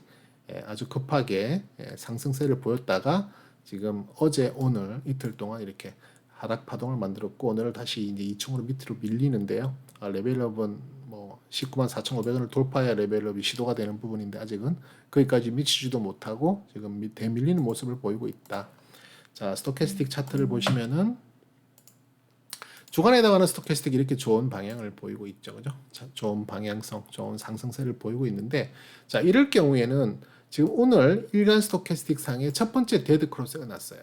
아주 급하게 상승세를 보였다가 지금 어제 오늘 이틀 동안 이렇게 하락 파동을 만들었고 오늘 다시 이제 2층으로 밑으로 밀리는데요. 레벨업은 뭐 194,500원을 돌파해야 레벨업이 시도가 되는 부분인데 아직은 거기까지 미치지도 못하고 지금 대밀리는 모습을 보이고 있다. 자, 스토캐스틱 차트를 보시면은 주간에 해당하는 스토캐스틱이 이렇게 좋은 방향을 보이고 있죠. 그죠? 자, 좋은 방향성, 좋은 상승세를 보이고 있는데 자, 이럴 경우에는 지금 오늘 일간 스토캐스틱 상에 첫 번째 데드 크로스가 났어요.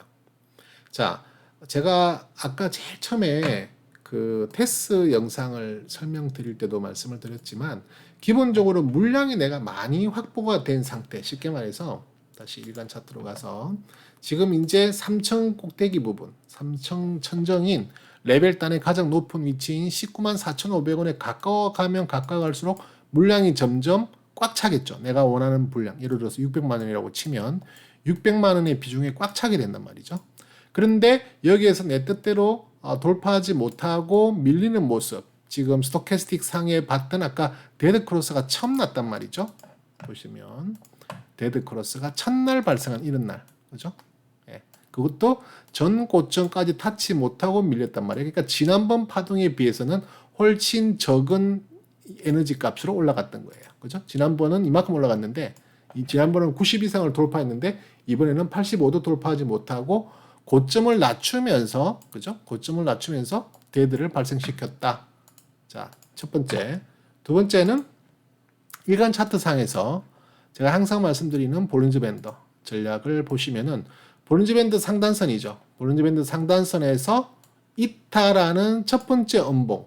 자, 제가 아까 제일 처음에 그 테스 영상을 설명드릴 때도 말씀을 드렸지만 기본적으로 물량이 내가 많이 확보가 된 상태, 쉽게 말해서 다시 일간 차트로 가서 지금 이제 3층 꼭대기 부분, 3층 천정인 레벨단의 가장 높은 위치인 194,500원에 가까워가면 가까워갈수록 물량이 점점 꽉 차겠죠. 내가 원하는 분량, 예를 들어서 600만 원이라고 치면 600만 원의 비중에 꽉 차게 된단 말이죠. 그런데 여기에서 내 뜻대로 돌파하지 못하고 밀리는 모습, 지금 스토캐스틱 상에 봤던 아까 데드 크로스가 처음 났단 말이죠. 보시면 데드 크로스가 첫날 발생한 이런 날, 그죠? 예, 그것도 전 고점까지 타치 못하고 밀렸단 말이에요. 그러니까 지난번 파동에 비해서는 훨씬 적은 에너지 값으로 올라갔던 거예요. 그죠? 지난번은 이만큼 올라갔는데 지난번은 90 이상을 돌파했는데 이번에는 85도 돌파하지 못하고 고점을 낮추면서 그죠? 고점을 낮추면서 데드를 발생시켰다. 자, 첫 번째. 두 번째는 일간 차트상에서 제가 항상 말씀드리는 볼린저 밴드 전략을 보시면은 볼린저 밴드 상단선이죠. 볼린저 밴드 상단선에서 이탈하는 첫 번째 음봉,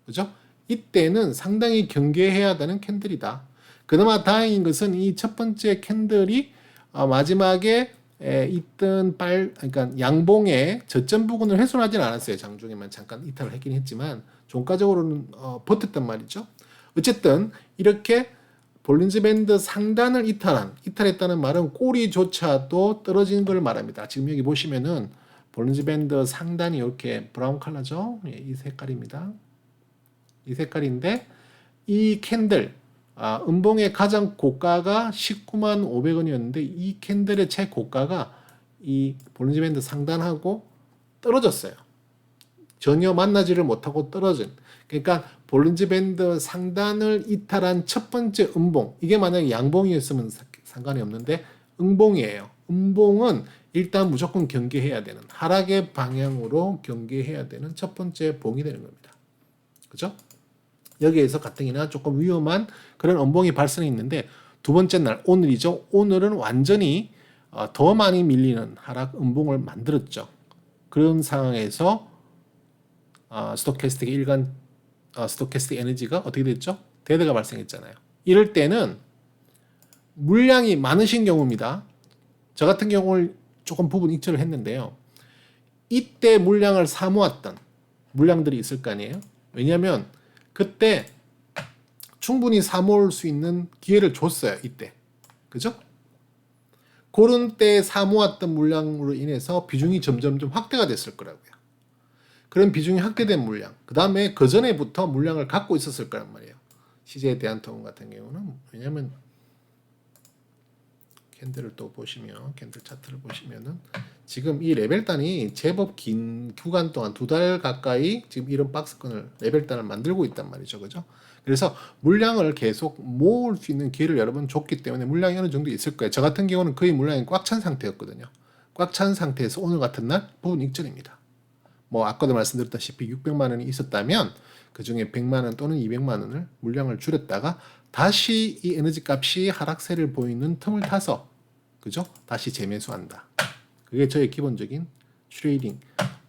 그죠? 이때는 상당히 경계해야 되는 캔들이다. 그나마 다행인 것은 이 첫 번째 캔들이 마지막에 있던 그러니까 양봉의 저점 부분을 훼손하지는 않았어요. 장중에만 잠깐 이탈을 했긴 했지만 종가적으로는 버텼단 말이죠. 어쨌든 이렇게 볼린저 밴드 상단을 이탈했다는 말은 꼬리조차도 떨어진 걸 말합니다. 지금 여기 보시면은 볼린저 밴드 상단이 이렇게 브라운 컬러죠. 예, 이 색깔입니다. 이 색깔인데 이 캔들 음봉의 가장 고가가 19만 500원이었는데 이 캔들의 최고가가 이 볼린저 밴드 상단하고 떨어졌어요. 전혀 만나지를 못하고 떨어진. 그러니까 볼린저 밴드 상단을 이탈한 첫 번째 음봉. 이게 만약에 양봉이었으면 상관이 없는데 음봉이에요. 음봉은 일단 무조건 경계해야 되는, 하락의 방향으로 경계해야 되는 첫 번째 봉이 되는 겁니다. 그죠? 여기에서 가뜩이나 조금 위험한 그런 음봉이 발생이 있는데 두 번째 날 오늘이죠. 오늘은 완전히 더 많이 밀리는 하락 음봉을 만들었죠. 그런 상황에서 스토캐스틱 일간 스토캐스틱 에너지가 어떻게 됐죠? 데드가 발생했잖아요. 이럴 때는 물량이 많으신 경우입니다. 저 같은 경우를 조금 부분 익절을 했는데요. 이때 물량을 사모았던 물량들이 있을 거 아니에요. 왜냐하면 그때 충분히 사모을 수 있는 기회를 줬어요. 이때. 그죠? 그런 때 사모았던 물량으로 인해서 비중이 점점 확대가 됐을 거라고요. 그런 비중이 확대된 물량. 그 다음에 그 전에부터 물량을 갖고 있었을 거란 말이에요. CJ 대한통운 같은 경우는. 왜냐면 캔들을 또 보시면, 캔들 차트를 보시면은 지금 이 레벨단이 제법 긴 구간 동안 2달 가까이 지금 이런 박스권을 레벨단을 만들고 있단 말이죠. 그죠? 그래서 물량을 계속 모을 수 있는 기회를 여러분 줬기 때문에 물량이 어느 정도 있을 거예요. 저 같은 경우는 거의 물량이 꽉 찬 상태였거든요. 꽉 찬 상태에서 오늘 같은 날 부분 익절입니다. 뭐 아까도 말씀드렸다시피 600만 원이 있었다면 그 중에 100만 원 또는 200만 원을 물량을 줄였다가 다시 이 에너지 값이 하락세를 보이는 틈을 타서 그죠? 다시 재매수한다. 그게 저의 기본적인 트레이딩,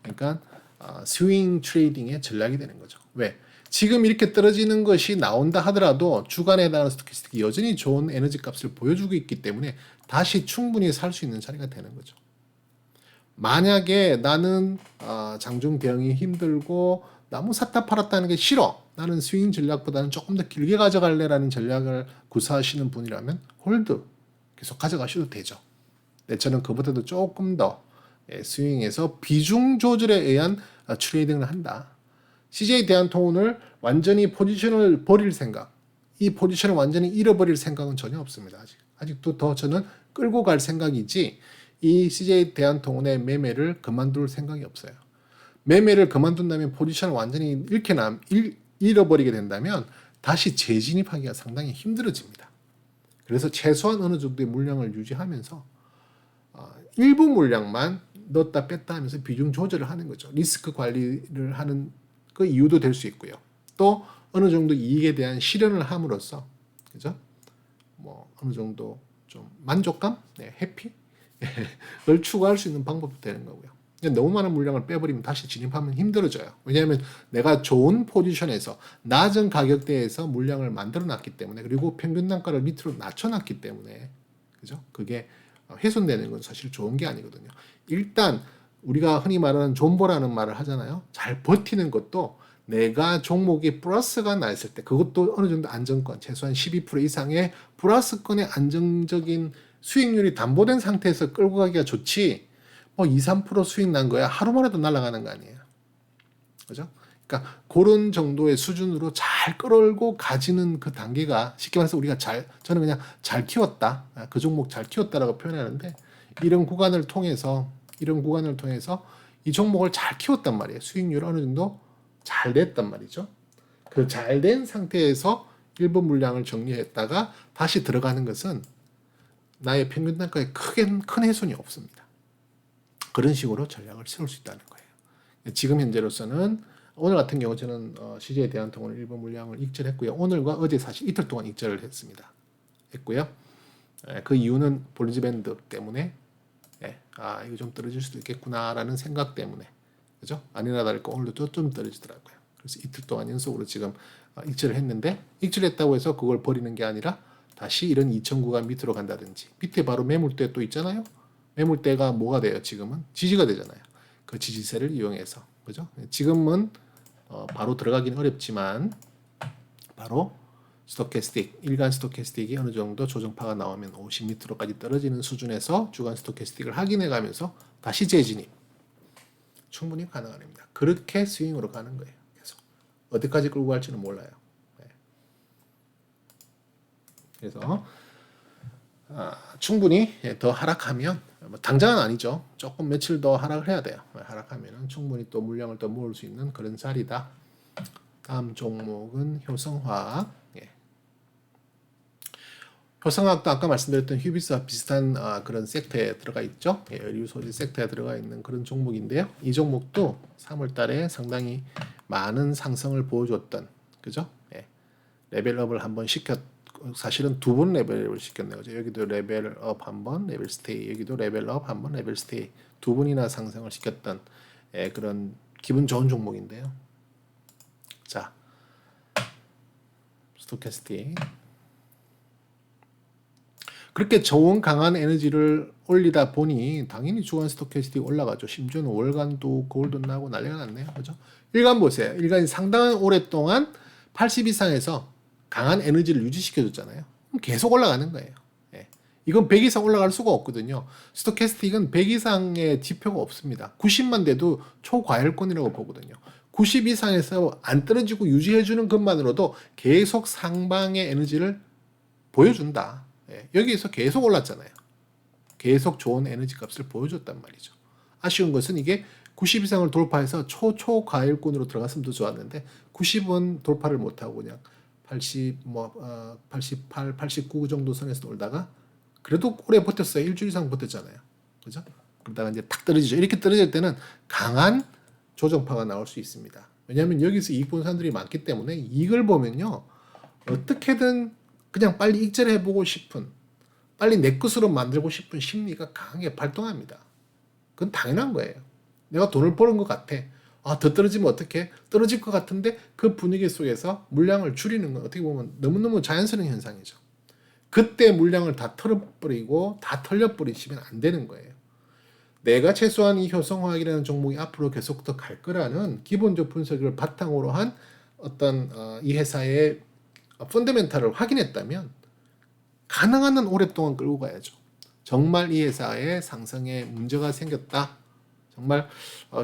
그러니까 스윙 트레이딩의 전략이 되는 거죠. 왜? 지금 이렇게 떨어지는 것이 나온다 하더라도 주간에 해당하는 스토캐스틱이 여전히 좋은 에너지 값을 보여주고 있기 때문에 다시 충분히 살 수 있는 자리가 되는 거죠. 만약에 나는 장중 대응이 힘들고 너무 샀다 팔았다는 게 싫어. 나는 스윙 전략보다는 조금 더 길게 가져갈래라는 전략을 구사하시는 분이라면 홀드 계속 가져가셔도 되죠. 네, 저는 그보다도 조금 더 스윙에서 비중 조절에 의한 트레이딩을 한다. CJ 대한통운을 완전히 포지션을 버릴 생각, 이 포지션을 완전히 잃어버릴 생각은 전혀 없습니다. 아직도 더 저는 끌고 갈 생각이지 이 CJ 대한통운의 매매를 그만둘 생각이 없어요. 매매를 그만둔다면 포지션을 완전히 잃어버리게 된다면 다시 재진입하기가 상당히 힘들어집니다. 그래서 최소한 어느 정도의 물량을 유지하면서 일부 물량만 넣었다 뺐다 하면서 비중 조절을 하는 거죠. 리스크 관리를 하는 그 이유도 될 수 있고요. 또 어느 정도 이익에 대한 실현을 함으로써 그죠? 뭐 어느 정도 좀 만족감, 해피를 추구할 수 있는 방법도 되는 거고요. 너무 많은 물량을 빼버리면 다시 진입하면 힘들어져요. 왜냐하면 내가 좋은 포지션에서 낮은 가격대에서 물량을 만들어 놨기 때문에 그리고 평균 단가를 밑으로 낮춰놨기 때문에 그죠? 그게 훼손되는 건 사실 좋은 게 아니거든요. 일단 우리가 흔히 말하는 존버라는 말을 하잖아요. 잘 버티는 것도 내가 종목이 플러스가 나 있을 때 그것도 어느 정도 안정권 최소한 12% 이상의 플러스권의 안정적인 수익률이 담보된 상태에서 끌고 가기가 좋지 뭐 2, 3% 수익 난 거야 하루만에도 날아가는 거 아니에요. 그죠? 그러니까 그런 정도의 수준으로 잘 끌고 가지는 그 단계가 쉽게 말해서 우리가 저는 그냥 잘 키웠다. 그 종목 잘 키웠다라고 표현하는데 이런 구간을 통해서 이 종목을 잘 키웠단 말이에요. 수익률 어느 정도 잘 냈단 말이죠. 그 잘 된 상태에서 일부 물량을 정리했다가 다시 들어가는 것은 나의 평균 단가에 큰 훼손이 없습니다. 그런 식으로 전략을 세울 수 있다는 거예요. 지금 현재로서는 오늘 같은 경우 저는 CJ 대한통운 일부 물량을 익절했고요. 오늘과 어제 사실 이틀 동안 익절을 했고요. 그 이유는 볼린지 밴드 때문에 이거 좀 떨어질 수도 있겠구나라는 생각 때문에, 그죠? 아니나 다를까 오늘도 좀 떨어지더라고요. 그래서 이틀 동안 연속으로 지금 익절을 했는데, 익절했다고 해서 그걸 버리는 게 아니라 다시 이런 2천 구간 밑으로 간다든지, 밑에 바로 매물대 또 있잖아요. 매물대가 뭐가 돼요? 지금은 지지가 되잖아요. 그 지지세를 이용해서, 그죠? 지금은 바로 들어가긴 어렵지만 바로 스토캐스틱, 일간 스토캐스틱이 어느 정도 조정파가 나오면 50m까지 떨어지는 수준에서 주간 스토캐스틱을 확인해 가면서 다시 재진입 충분히 가능합니다. 그렇게 스윙으로 가는 거예요. 계속 어디까지 끌고 갈지는 몰라요. 그래서 충분히 더 하락하면, 당장은 아니죠. 조금 며칠 더 하락을 해야 돼요. 하락하면 충분히 또 물량을 더 모을 수 있는 그런 자리다. 다음 종목은 효성화학. 효성화학도 아까 말씀드렸던 휴비스와 비슷한 그런 섹터에 들어가 있죠. 의류 소재 섹터에 들어가 있는 그런 종목인데요. 이 종목도 3월 달에 상당히 많은 상승을 보여줬던, 그죠? 레벨업을 한번 사실은 두 번 레벨업을 시켰네요. 여기도 레벨업 한 번, 레벨 스테이, 여기도 레벨업 한 번, 레벨 스테이, 두 번이나 상승을 시켰던 그런 기분 좋은 종목인데요. 자, 스토캐스틱. 그렇게 좋은 강한 에너지를 올리다 보니 당연히 주간 스토캐스틱 올라가죠. 심지어는 월간도 골든 나고 난리가 났네요. 그죠? 일간 보세요. 일간이 상당한 오랫동안 80 이상에서 강한 에너지를 유지시켜줬잖아요. 계속 올라가는 거예요. 이건 100 이상 올라갈 수가 없거든요. 스토캐스틱은 100 이상의 지표가 없습니다. 90만 돼도 초과열권이라고 보거든요. 90 이상에서 안 떨어지고 유지해주는 것만으로도 계속 상방의 에너지를 보여준다. 여기에서 계속 올랐잖아요. 계속 좋은 에너지 값을 보여줬단 말이죠. 아쉬운 것은 이게 90 이상을 돌파해서 초과열권으로 들어갔으면 더 좋았는데 90은 돌파를 못하고 그냥 88, 89 정도 선에서 놀다가 그래도 오래 버텼어요. 일주일 이상 버텼잖아요. 그죠? 그러다가 이제 탁 떨어지죠. 이렇게 떨어질 때는 강한 조정파가 나올 수 있습니다. 왜냐하면 여기서 이익 본 사람들이 많기 때문에 이걸 보면요. 어떻게든 그냥 빨리 익절해보고 싶은, 빨리 내 것으로 만들고 싶은 심리가 강하게 발동합니다. 그건 당연한 거예요. 내가 돈을 버는 것 같아. 더 떨어지면 어떡해? 떨어질 것 같은데 그 분위기 속에서 물량을 줄이는 건 어떻게 보면 너무너무 자연스러운 현상이죠. 그때 물량을 다 털어버리고 다 털려버리시면 안 되는 거예요. 내가 최소한 이 효성화학이라는 종목이 앞으로 계속 더 갈 거라는 기본적 분석을 바탕으로 한 어떤 이 회사의 펀더멘탈을 확인했다면 가능한 한 오랫동안 끌고 가야죠. 정말 이 회사의 상승에 문제가 생겼다. 정말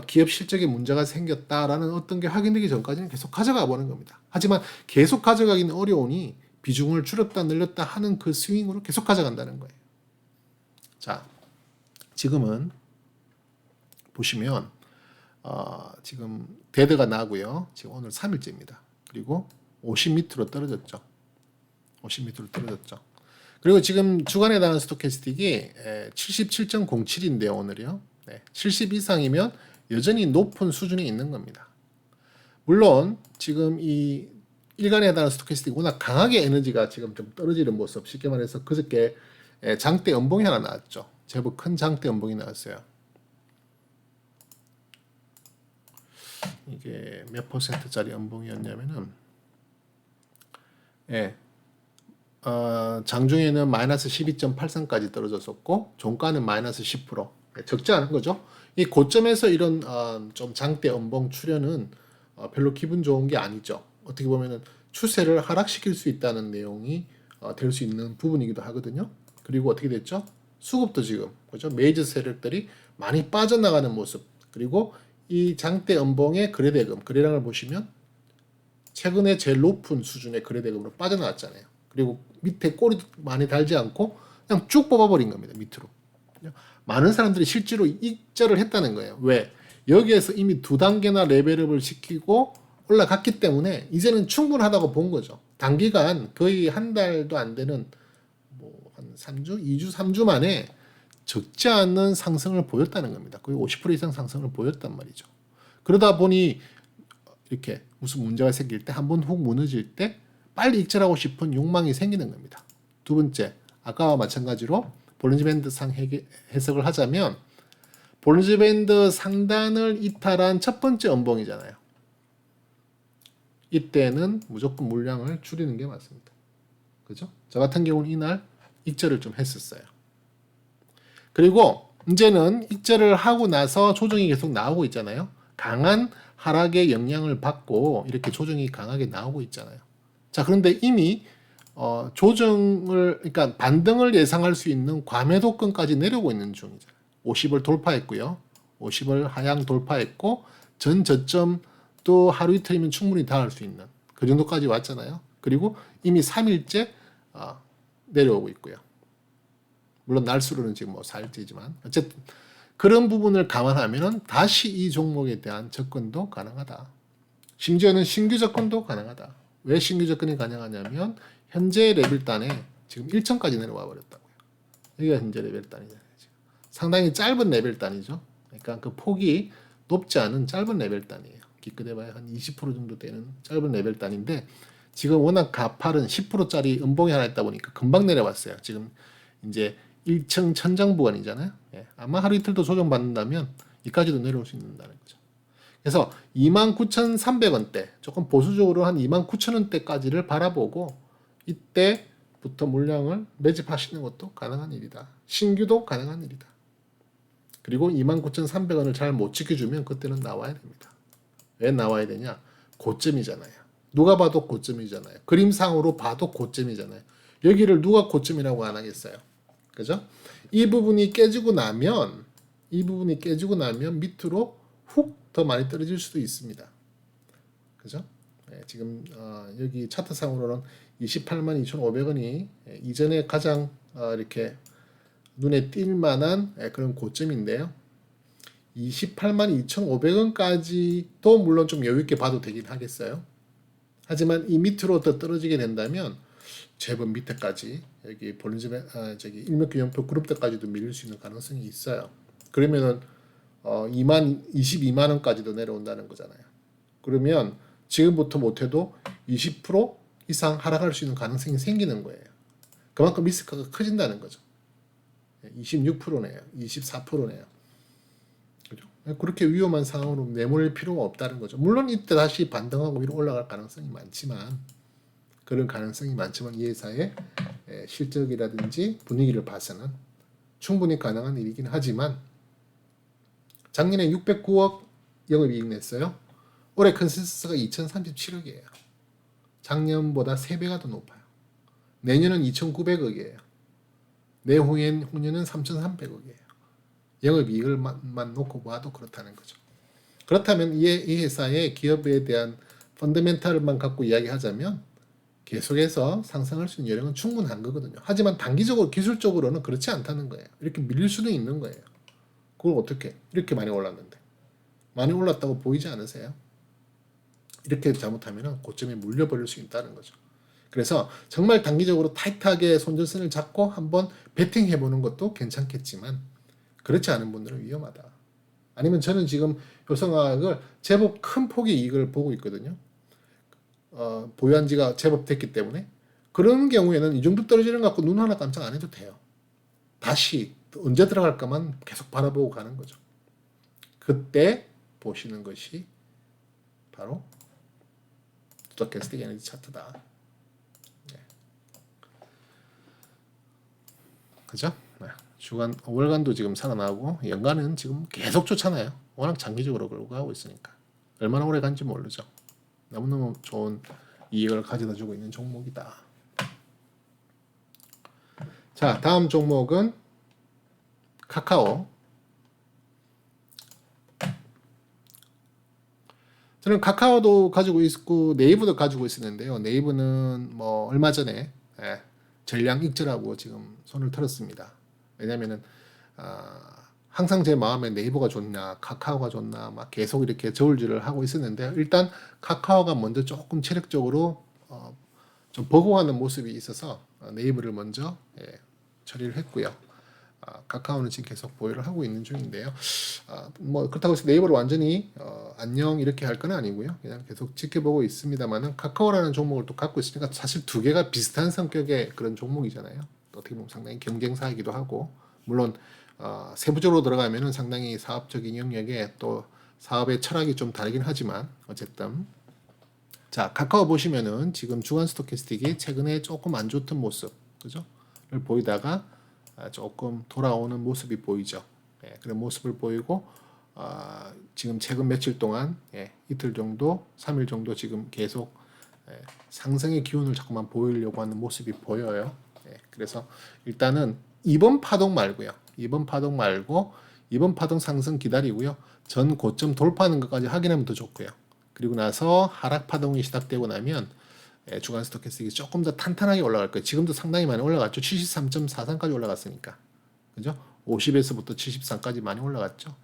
기업 실적에 문제가 생겼다라는 어떤 게 확인되기 전까지는 계속 가져가 보는 겁니다. 하지만 계속 가져가기는 어려우니 비중을 줄였다 늘렸다 하는 그 스윙으로 계속 가져간다는 거예요. 자, 지금은 보시면 지금 데드가 나고요. 지금 오늘 3일째입니다. 그리고 50m로 떨어졌죠. 50m로 떨어졌죠. 그리고 지금 주간에 해당하는 스토캐스틱이 77.07인데요. 오늘이요. 70 이상이면 여전히 높은 수준에 있는 겁니다. 물론 지금 이 일간에 해당하는 스토캐스틱이 워낙 강하게 에너지가 지금 좀 떨어지는 모습, 쉽게 말해서 그저께 장대 연봉이 하나 나왔죠. 제법 큰 장대 연봉이 나왔어요. 이게 몇 퍼센트짜리 연봉이었냐면은 장중에는 마이너스 12.83까지 떨어졌었고 종가는 마이너스 10%. 적지 않은 거죠. 이 고점에서 이런 좀 장대 연봉 출현은 별로 기분 좋은 게 아니죠. 어떻게 보면은 추세를 하락시킬 수 있다는 내용이 될 수 있는 부분이기도 하거든요. 그리고 어떻게 됐죠? 수급도 지금, 그죠? 메이저 세력들이 많이 빠져나가는 모습. 그리고 이 장대 연봉의 거래대금, 거래량을 보시면 최근에 제일 높은 수준의 거래대금으로 빠져나왔잖아요. 그리고 밑에 꼬리도 많이 달지 않고 그냥 쭉 뽑아버린 겁니다. 밑으로. 많은 사람들이 실제로 익절을 했다는 거예요. 왜? 여기에서 이미 2단계나 레벨업을 시키고 올라갔기 때문에 이제는 충분하다고 본 거죠. 단기간 거의 한 달도 안 되는 한 3주, 2주, 3주 만에 적지 않은 상승을 보였다는 겁니다. 거의 50% 이상 상승을 보였단 말이죠. 그러다 보니 이렇게 무슨 문제가 생길 때 한 번 훅 무너질 때 빨리 익절하고 싶은 욕망이 생기는 겁니다. 두 번째, 아까와 마찬가지로 볼린저 밴드 상 해석을 하자면 볼린저 밴드 상단을 이탈한 첫 번째 음봉이잖아요. 이때는 무조건 물량을 줄이는 게 맞습니다. 그죠? 저 같은 경우는 이날 익절을 좀 했었어요. 그리고 이제는 익절을 하고 나서 조정이 계속 나오고 있잖아요. 강한 하락의 영향을 받고 이렇게 조정이 강하게 나오고 있잖아요. 자, 그런데 이미 조정을, 그러니까 반등을 예상할 수 있는 과매도권까지 내려오고 있는 중이잖아요. 50을 돌파했고요. 50을 하향 돌파했고 전 저점도 하루 이틀이면 충분히 닿을 수 있는 그 정도까지 왔잖아요. 그리고 이미 3일째 내려오고 있고요. 물론 날수로는 지금 뭐 4일째지만 어쨌든 그런 부분을 감안하면 다시 이 종목에 대한 접근도 가능하다. 심지어는 신규 접근도 가능하다. 왜 신규 접근이 가능하냐면 현재 레벨단에 지금 1천까지 내려와 버렸다고요. 여기가 현재 레벨단이잖아요. 지금. 상당히 짧은 레벨단이죠. 그러니까 그 폭이 높지 않은 짧은 레벨단이에요. 기껏해봐야 한 20% 정도 되는 짧은 레벨단인데 지금 워낙 가파른 10%짜리 음봉이 하나 있다 보니까 금방 내려왔어요. 지금 이제 1층 천장 구간이잖아요. 예, 아마 하루 이틀 더 조정받는다면 이까지도 내려올 수 있다는 거죠. 그래서 29,300원대, 조금 보수적으로 한 29,000원대까지를 바라보고 이때부터 물량을 매집하시는 것도 가능한 일이다. 신규도 가능한 일이다. 그리고 29,300원을 잘 못 지켜주면 그때는 나와야 됩니다. 왜 나와야 되냐? 고점이잖아요. 누가 봐도 고점이잖아요. 그림상으로 봐도 고점이잖아요. 여기를 누가 고점이라고 안 하겠어요? 그죠? 이 부분이 깨지고 나면 밑으로 훅 더 많이 떨어질 수도 있습니다. 그죠? 네, 지금 여기 차트상으로는 282,500원이 이전에 가장 이렇게 눈에 띌 만한 그런 고점인데요. 282,500원까지도 물론 좀 여유 있게 봐도 되긴 하겠어요. 하지만 이 밑으로 더 떨어지게 된다면 제법 밑에까지 여기 볼린저 일맥균형표 그룹대까지도 밀릴 수 있는 가능성이 있어요. 그러면은 22만 원까지도 내려온다는 거잖아요. 그러면 지금부터 못해도 20% 이상 하락할 수 있는 가능성이 생기는 거예요. 그만큼 리스크가 커진다는 거죠. 26%네요. 24%네요. 그죠? 그렇게 위험한 상황으로 내몰릴 필요가 없다는 거죠. 물론 이때 다시 반등하고 위로 올라갈 가능성이 많지만 이 회사의 실적이라든지 분위기를 봐서는 충분히 가능한 일이긴 하지만 작년에 609억 영업이익 냈어요. 올해 컨센서스가 2037억이에요. 작년보다 3배가 더 높아요. 내년은 2,900억이에요. 내후년은 3,300억이에요. 영업이익을만 놓고 봐도 그렇다는 거죠. 그렇다면 이 회사의 기업에 대한 펀더멘탈만 갖고 이야기하자면 계속해서 상승할 수 있는 여력은 충분한 거거든요. 하지만 단기적으로 기술적으로는 그렇지 않다는 거예요. 이렇게 밀릴 수도 있는 거예요. 그걸 어떻게 이렇게 많이 올랐는데 많이 올랐다고 보이지 않으세요? 이렇게 잘못하면 고점에 물려버릴 수 있다는 거죠. 그래서 정말 단기적으로 타이트하게 손절선을 잡고 한번 베팅해보는 것도 괜찮겠지만 그렇지 않은 분들은 위험하다. 아니면 저는 지금 효성화학을 제법 큰 폭의 이익을 보고 있거든요. 보유한 지가 제법 됐기 때문에 그런 경우에는 이 정도 떨어지는 것 갖고 눈 하나 깜짝 안 해도 돼요. 다시 언제 들어갈까만 계속 바라보고 가는 거죠. 그때 보시는 것이 바로 스토캐스틱 에너지 차트다. 네. 그죠? 네. 주간, 월간도 지금 살아나고 연간은 지금 계속 좋잖아요. 워낙 장기적으로 끌고 가고 있으니까 얼마나 오래 간지 모르죠. 너무너무 좋은 이익을 가져다주고 있는 종목이다. 자, 다음 종목은 카카오. 저는 카카오도 가지고 있고 네이버도 가지고 있었는데요. 네이버는 뭐 얼마 전에 전량 익절하고 지금 손을 털었습니다. 왜냐면은 항상 제 마음에 네이버가 좋냐 카카오가 좋나 막 계속 이렇게 저울질을 하고 있었는데 일단 카카오가 먼저 조금 체력적으로 좀 버거워하는 모습이 있어서 네이버를 먼저 처리를 했고요. 카카오는 지금 계속 보유를 하고 있는 중인데요. 뭐 그렇다고 해서 네이버를 완전히 안녕 이렇게 할 건 아니고요. 그냥 계속 지켜보고 있습니다만은 카카오라는 종목을 또 갖고 있으니까 사실 두 개가 비슷한 성격의 그런 종목이잖아요. 또 어떻게 보면 상당히 경쟁사이기도 하고 물론 세부적으로 들어가면은 상당히 사업적인 영역에 또 사업의 철학이 좀 다르긴 하지만 어쨌든 자 카카오 보시면은 지금 주간 스토캐스틱이 최근에 조금 안 좋던 모습 그죠? 를 보이다가 조금 돌아오는 모습이 보이죠. 그런 모습을 보이고 지금 최근 며칠 동안 이틀 정도, 3일 정도 지금 계속 상승의 기운을 자꾸만 보이려고 하는 모습이 보여요. 그래서 일단은 이번 파동 말고요. 이번 파동 말고 이번 파동 상승 기다리고요. 전 고점 돌파하는 것까지 확인하면 더 좋고요. 그리고 나서 하락 파동이 시작되고 나면 주간 스토캐스틱이 조금 더 탄탄하게 올라갈 거예요. 지금도 상당히 많이 올라갔죠. 73.43까지 올라갔으니까. 그죠? 50에서부터 73까지 많이 올라갔죠.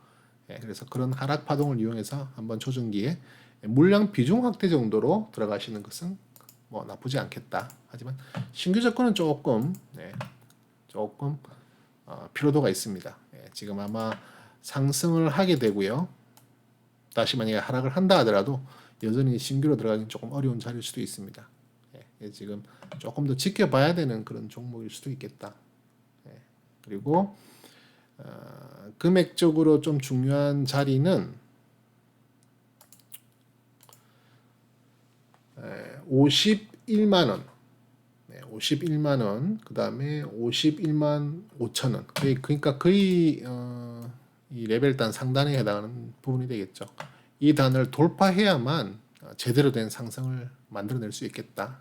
그래서 그런 하락 파동을 이용해서 한번 조정기에 물량 비중 확대 정도로 들어가시는 것은 뭐 나쁘지 않겠다. 하지만 신규 접근은 조금 필요도가 있습니다. 지금 아마 상승을 하게 되고요. 다시 만약에 하락을 한다 하더라도 여전히 신규로 들어가기 조금 어려운 자리일 수도 있습니다. 지금 조금 더 지켜봐야 되는 그런 종목일 수도 있겠다. 그리고 금액적으로 좀 중요한 자리는 51만 원, 51만 원, 그 다음에 51만 5천 원. 그러니까 거의 이 레벨단 상단에 해당하는 부분이 되겠죠. 이 단을 돌파해야만 제대로 된 상승을 만들어낼 수 있겠다.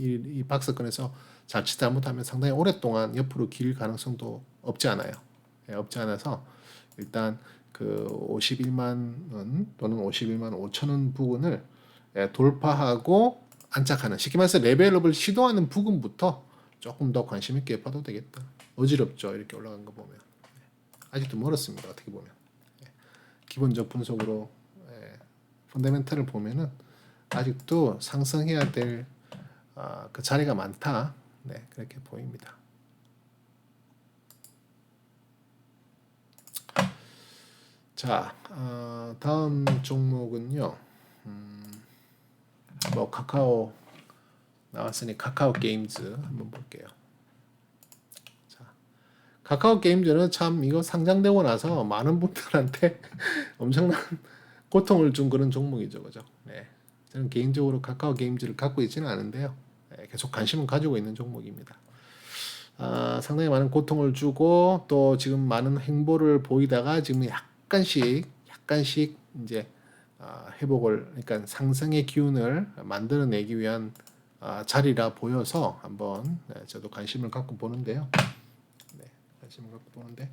이 박스권에서 자칫 잘못하면 상당히 오랫동안 옆으로 길 가능성도 없지 않아요. 없지 않아서 일단 그 51만 원 또는 51만 5천 원 부분을 돌파하고 안착하는 쉽게 말해서 레벨업을 시도하는 부분부터 조금 더 관심 있게 봐도 되겠다. 어지럽죠. 이렇게 올라간 거 보면. 아직도 멀었습니다. 어떻게 보면. 기본적 분석으로 펀더멘탈을 보면은 아직도 상승해야 될 그 자리가 많다. 그렇게 보입니다. 자, 다음 종목은요. 뭐 카카오 나왔으니 카카오 게임즈 한번 볼게요. 자, 카카오 게임즈는 참 이거 상장되고 나서 많은 분들한테 엄청난 고통을 준 그런 종목이죠, 그죠? 저는 개인적으로 카카오 게임즈를 갖고 있지는 않은데요. 계속 관심을 가지고 있는 종목입니다. 상당히 많은 고통을 주고 또 지금 많은 행보를 보이다가 지금 약간씩 이제 회복을 그러니까 상승의 기운을 만들어내기 위한 자리라 보여서 한번 저도 관심을 갖고 보는데요. 관심을 갖고 보는데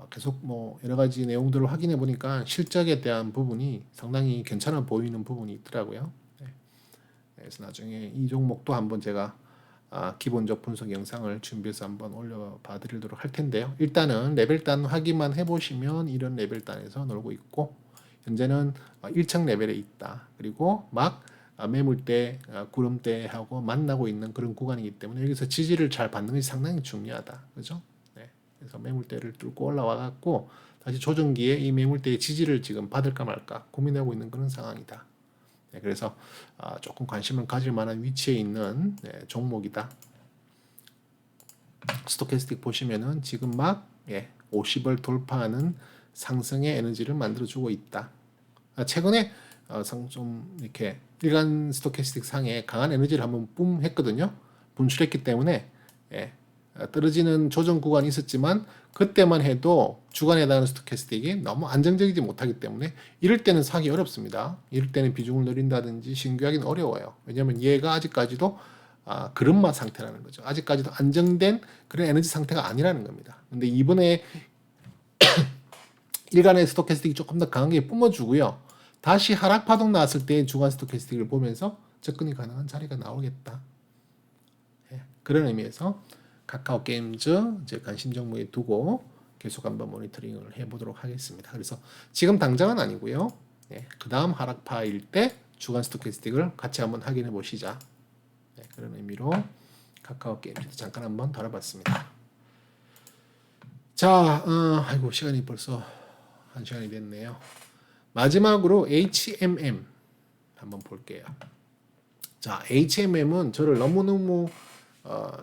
계속 뭐 여러 가지 내용들을 확인해 보니까 실적에 대한 부분이 상당히 괜찮아 보이는 부분이 있더라고요. 그래서 나중에 이 종목도 한번 제가 기본적 분석 영상을 준비해서 한번 올려봐 드리도록 할 텐데요. 일단은 레벨단 확인만 해보시면 이런 레벨단에서 놀고 있고 현재는 1층 레벨에 있다. 그리고 막 매물대, 구름대하고 만나고 있는 그런 구간이기 때문에 여기서 지지를 잘 받는 것이 상당히 중요하다. 그죠? 그래서 매물대를 뚫고 올라와 갖고 다시 조정기에 이 매물대의 지지를 지금 받을까 말까 고민하고 있는 그런 상황이다. 그래서 조금 관심을 가질 만한 위치에 있는 종목이다. 스토캐스틱 보시면은 지금 막 50을 돌파하는 상승의 에너지를 만들어주고 있다. 최근에 좀 이렇게 일간 스토캐스틱 상에 강한 에너지를 한번 뿜 했거든요. 분출했기 때문에 떨어지는 조정 구간이 있었지만 그때만 해도 주간에 해당하는 스토캐스틱이 너무 안정적이지 못하기 때문에 이럴 때는 사기 어렵습니다. 이럴 때는 비중을 늘린다든지 신규하기는 어려워요. 왜냐하면 얘가 아직까지도 그런마 상태라는 거죠. 아직까지도 안정된 그런 에너지 상태가 아니라는 겁니다. 근데 이번에 일간의 스토캐스틱이 조금 더 강하게 뿜어주고요. 다시 하락 파동 나왔을 때 주간 스토캐스틱을 보면서 접근이 가능한 자리가 나오겠다. 그런 의미에서 카카오 게임즈 이제 관심 종목에 두고 계속 한번 모니터링을 해보도록 하겠습니다. 그래서 지금 당장은 아니고요. 그 다음 하락파일 때 주간 스토캐스틱을 같이 한번 확인해 보시자. 그런 의미로 카카오 게임즈 잠깐 한번 다뤄봤습니다. 자, 아이고 시간이 벌써 1시간이 됐네요. 마지막으로 HMM 한번 볼게요. 자, HMM은 저를 너무너무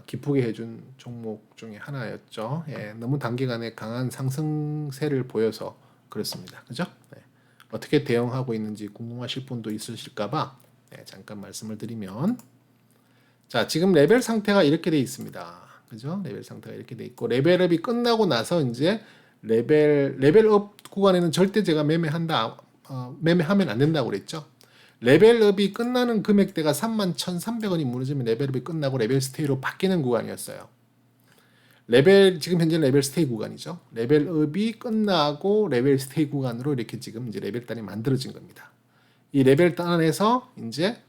기쁘게 해준 종목 중에 하나였죠. 예, 너무 단기간에 강한 상승세를 보여서 그렇습니다. 그죠? 네. 어떻게 대응하고 있는지 궁금하실 분도 있으실까봐 네, 잠깐 말씀을 드리면, 자, 지금 레벨 상태가 이렇게 돼 있습니다. 그죠? 레벨 상태가 이렇게 돼 있고, 레벨업이 끝나고 나서 이제 레벨업 구간에는 절대 제가 매매하면 안 된다고 그랬죠. 레벨업이 끝나는 금액대가 31,300원이 무너지면 레벨업이 끝나고 레벨 스테이로 바뀌는 구간이었어요. 지금 현재 레벨 스테이 구간이죠. 레벨업이 끝나고 레벨 스테이 구간으로 이렇게 지금 이제 레벨 단이 만들어진 겁니다. 이 레벨 단에서 이제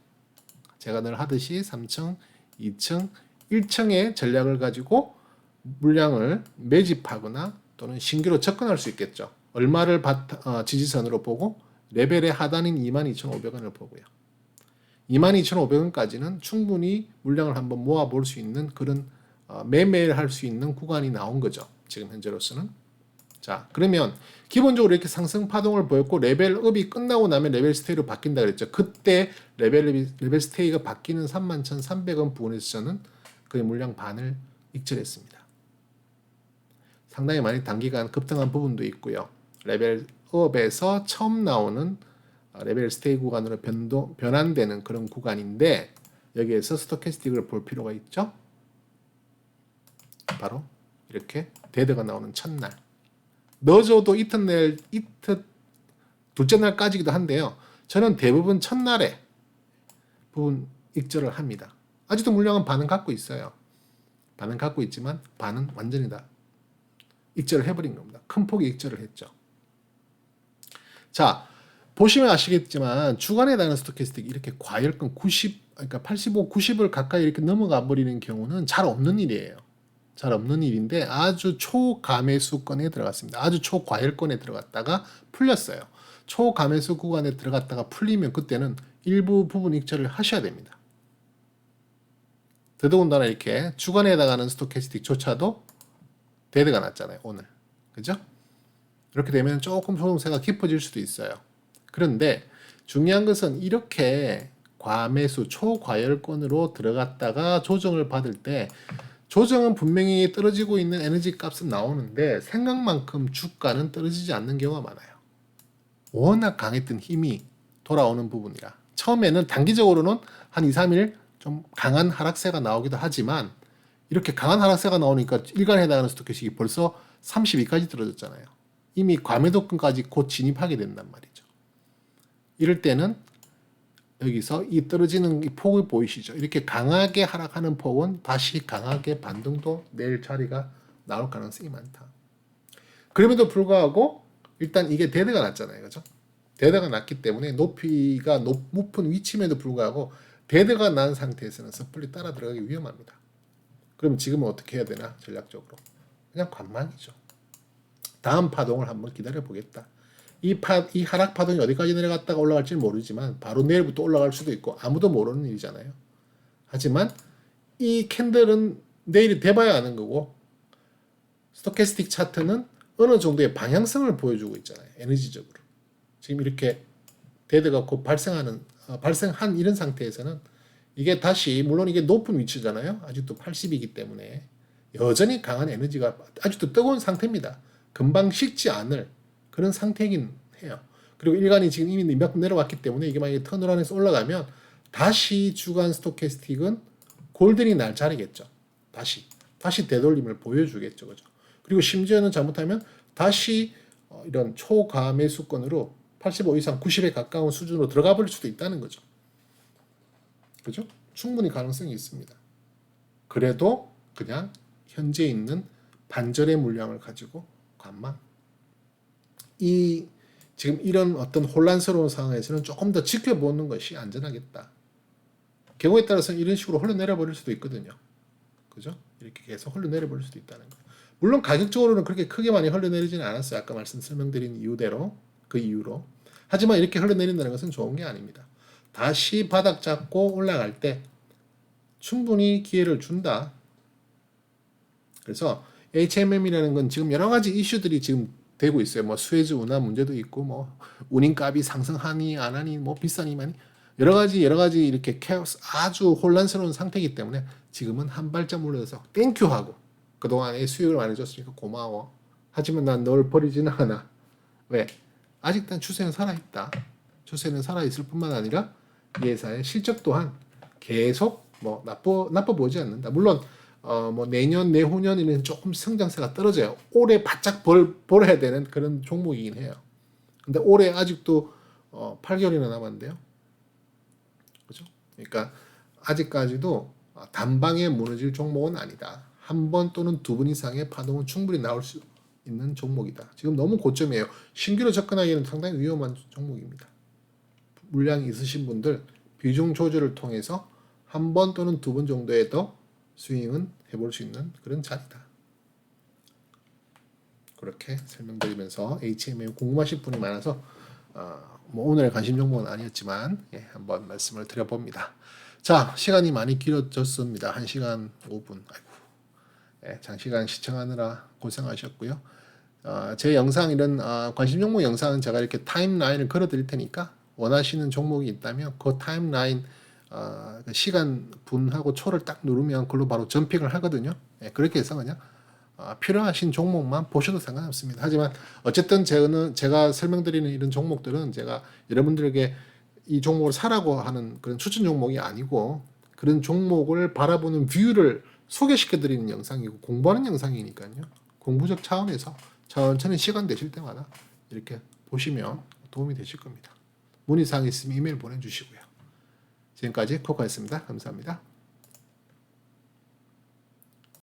제가 늘 하듯이 3층, 2층, 1층의 전략을 가지고 물량을 매집하거나 또는 신규로 접근할 수 있겠죠. 얼마를 지지선으로 보고 레벨의 하단인 22,500원을 보고요. 22,500원까지는 충분히 물량을 한번 모아볼 수 있는 그런 매매를 할 수 있는 구간이 나온 거죠. 지금 현재로서는. 자, 그러면 기본적으로 이렇게 상승 파동을 보였고 레벨업이 끝나고 나면 레벨 스테이로 바뀐다 그랬죠. 그때 레벨 스테이가 바뀌는 31,300원 부분에서 저는 거의 물량 반을 익절했습니다. 상당히 많이 단기간 급등한 부분도 있고요. 레벨업에서 처음 나오는 레벨 스테이 구간으로 변환되는 그런 구간인데 여기에서 스토캐스틱을 볼 필요가 있죠. 바로 이렇게 데드가 나오는 첫날, 넣어줘도 이튿날 둘째 날까지기도 한데요. 저는 대부분 첫날에 부분 익절을 합니다. 아직도 물량은 반은 갖고 있어요. 반은 갖고 있지만 반은 완전히 다 익절을 해버린 겁니다. 큰 폭의 익절을 했죠. 자, 보시면 아시겠지만 주간에 해당하는 스토캐스틱이 이렇게 과열권 90, 그러니까 85, 90을 가까이 이렇게 넘어가 버리는 경우는 잘 없는 일이에요. 잘 없는 일인데 아주 초감매수권에 들어갔습니다. 아주 초과열권에 들어갔다가 풀렸어요. 초감매수 구간에 들어갔다가 풀리면 그때는 일부 부분 익절을 하셔야 됩니다. 더더군다나 이렇게 주간에 해당하는 스토캐스틱조차도 데드가 났잖아요, 오늘. 그죠? 이렇게 되면 조금 소동세가 깊어질 수도 있어요. 그런데 중요한 것은 이렇게 과매수, 초과열권으로 들어갔다가 조정을 받을 때 조정은 분명히 떨어지고 있는 에너지 값은 나오는데 생각만큼 주가는 떨어지지 않는 경우가 많아요. 워낙 강했던 힘이 돌아오는 부분이라. 처음에는 단기적으로는 한 2, 3일 좀 강한 하락세가 나오기도 하지만 이렇게 강한 하락세가 나오니까 일간에 해당하는 스토캐스틱이 벌써 32까지 떨어졌잖아요. 이미 과매도권까지 곧 진입하게 된단 말이죠. 이럴 때는 여기서 이 떨어지는 이 폭을 보이시죠? 이렇게 강하게 하락하는 폭은 다시 강하게 반등도 낼 자리가 나올 가능성이 많다. 그럼에도 불구하고 일단 이게 데드가 났잖아요. 그죠? 데드가 났기 때문에 높이가 높은 위치임에도 불구하고 데드가 난 상태에서는 섣불리 따라 들어가기 위험합니다. 그럼 지금은 어떻게 해야 되나? 전략적으로. 그냥 관망이죠. 다음 파동을 한번 기다려 보겠다. 이 하락 파동이 어디까지 내려갔다가 올라갈지는 모르지만 바로 내일부터 올라갈 수도 있고 아무도 모르는 일이잖아요. 하지만 이 캔들은 내일이 돼봐야 아는 거고 스토캐스틱 차트는 어느 정도의 방향성을 보여주고 있잖아요. 에너지적으로. 지금 이렇게 데드가 곧 발생한 이런 상태에서는 이게 다시 물론 이게 높은 위치잖아요. 아직도 80이기 때문에 여전히 강한 에너지가 아직도 뜨거운 상태입니다. 금방 식지 않을 그런 상태이긴 해요. 그리고 일간이 지금 이미 이만큼 내려왔기 때문에 이게 만약에 턴어라운에서 올라가면 다시 주간 스토캐스틱은 골든이 날 자리겠죠. 다시 되돌림을 보여주겠죠. 그죠? 그리고 심지어는 잘못하면 다시 이런 초과매수권으로 85 이상 90에 가까운 수준으로 들어가 버릴 수도 있다는 거죠. 그죠? 충분히 가능성이 있습니다. 그래도 그냥 현재 있는 반절의 물량을 가지고 관망. 지금 이런 어떤 혼란스러운 상황에서는 조금 더 지켜보는 것이 안전하겠다. 경우에 따라서는 이런 식으로 흘러내려 버릴 수도 있거든요. 그죠? 이렇게 계속 흘러내려 버릴 수도 있다는 거예요. 물론 가격적으로는 그렇게 크게 많이 흘러내리지는 않았어요. 아까 설명드린 이유대로, 그 이유로. 하지만 이렇게 흘러내린다는 것은 좋은 게 아닙니다. 다시 바닥 잡고 올라갈 때 충분히 기회를 준다. 그래서 HMM이라는 건 지금 여러 가지 이슈들이 지금 되고 있어요. 뭐 수혜주 운하 문제도 있고 뭐 운임값이 상승하니 안 하니 뭐 비싸니 많이 여러 가지 이렇게 케어스 아주 혼란스러운 상태이기 때문에 지금은 한 발짝 물러서 땡큐 하고 그동안에 수익을 많이 줬으니까 고마워. 하지만 난 널 버리지는 않아. 왜? 아직 추세는 살아있다. 추세는 살아있을 뿐만 아니라 이 회사의 실적 또한 계속 뭐 나빠 보이지 않는다. 물론 뭐 내년 내후년에는 조금 성장세가 떨어져요. 올해 바짝 벌어야 되는 그런 종목이긴 해요. 근데 올해 아직도 8개월이나 남았는데요. 그죠? 그러니까 아직까지도 단방에 무너질 종목은 아니다. 한 번 또는 두 번 이상의 파동은 충분히 나올 수 있는 종목이다. 지금 너무 고점이에요. 신규로 접근하기에는 상당히 위험한 종목입니다. 물량이 있으신 분들 비중 조절을 통해서 한 번 또는 두 번 정도의 더 스윙은 해볼 수 있는 그런 자리다. 그렇게 설명드리면서 HMM 궁금하신 분이 많아서 뭐 오늘의 관심 종목은 아니었지만 한번 말씀을 드려봅니다. 자, 시간이 많이 길어졌습니다. 1시간 5분. 아이고, 장시간 시청하느라 고생하셨고요. 제 영상 이런 관심 종목 영상은 제가 이렇게 타임라인을 걸어 드릴 테니까 원하시는 종목이 있다면 그 타임라인 시간 분하고 초를 딱 누르면 그걸로 바로 점핑을 하거든요. 그렇게 해서 그냥 필요하신 종목만 보셔도 상관없습니다. 하지만 어쨌든 제가 설명드리는 이런 종목들은 제가 여러분들에게 이 종목을 사라고 하는 그런 추천 종목이 아니고 그런 종목을 바라보는 뷰를 소개시켜 드리는 영상이고 공부하는 영상이니까요. 공부적 차원에서 천천히 시간 되실 때마다 이렇게 보시면 도움이 되실 겁니다. 문의사항 있으면 이메일 보내주시고요. 지금까지 코코였습니다. 감사합니다.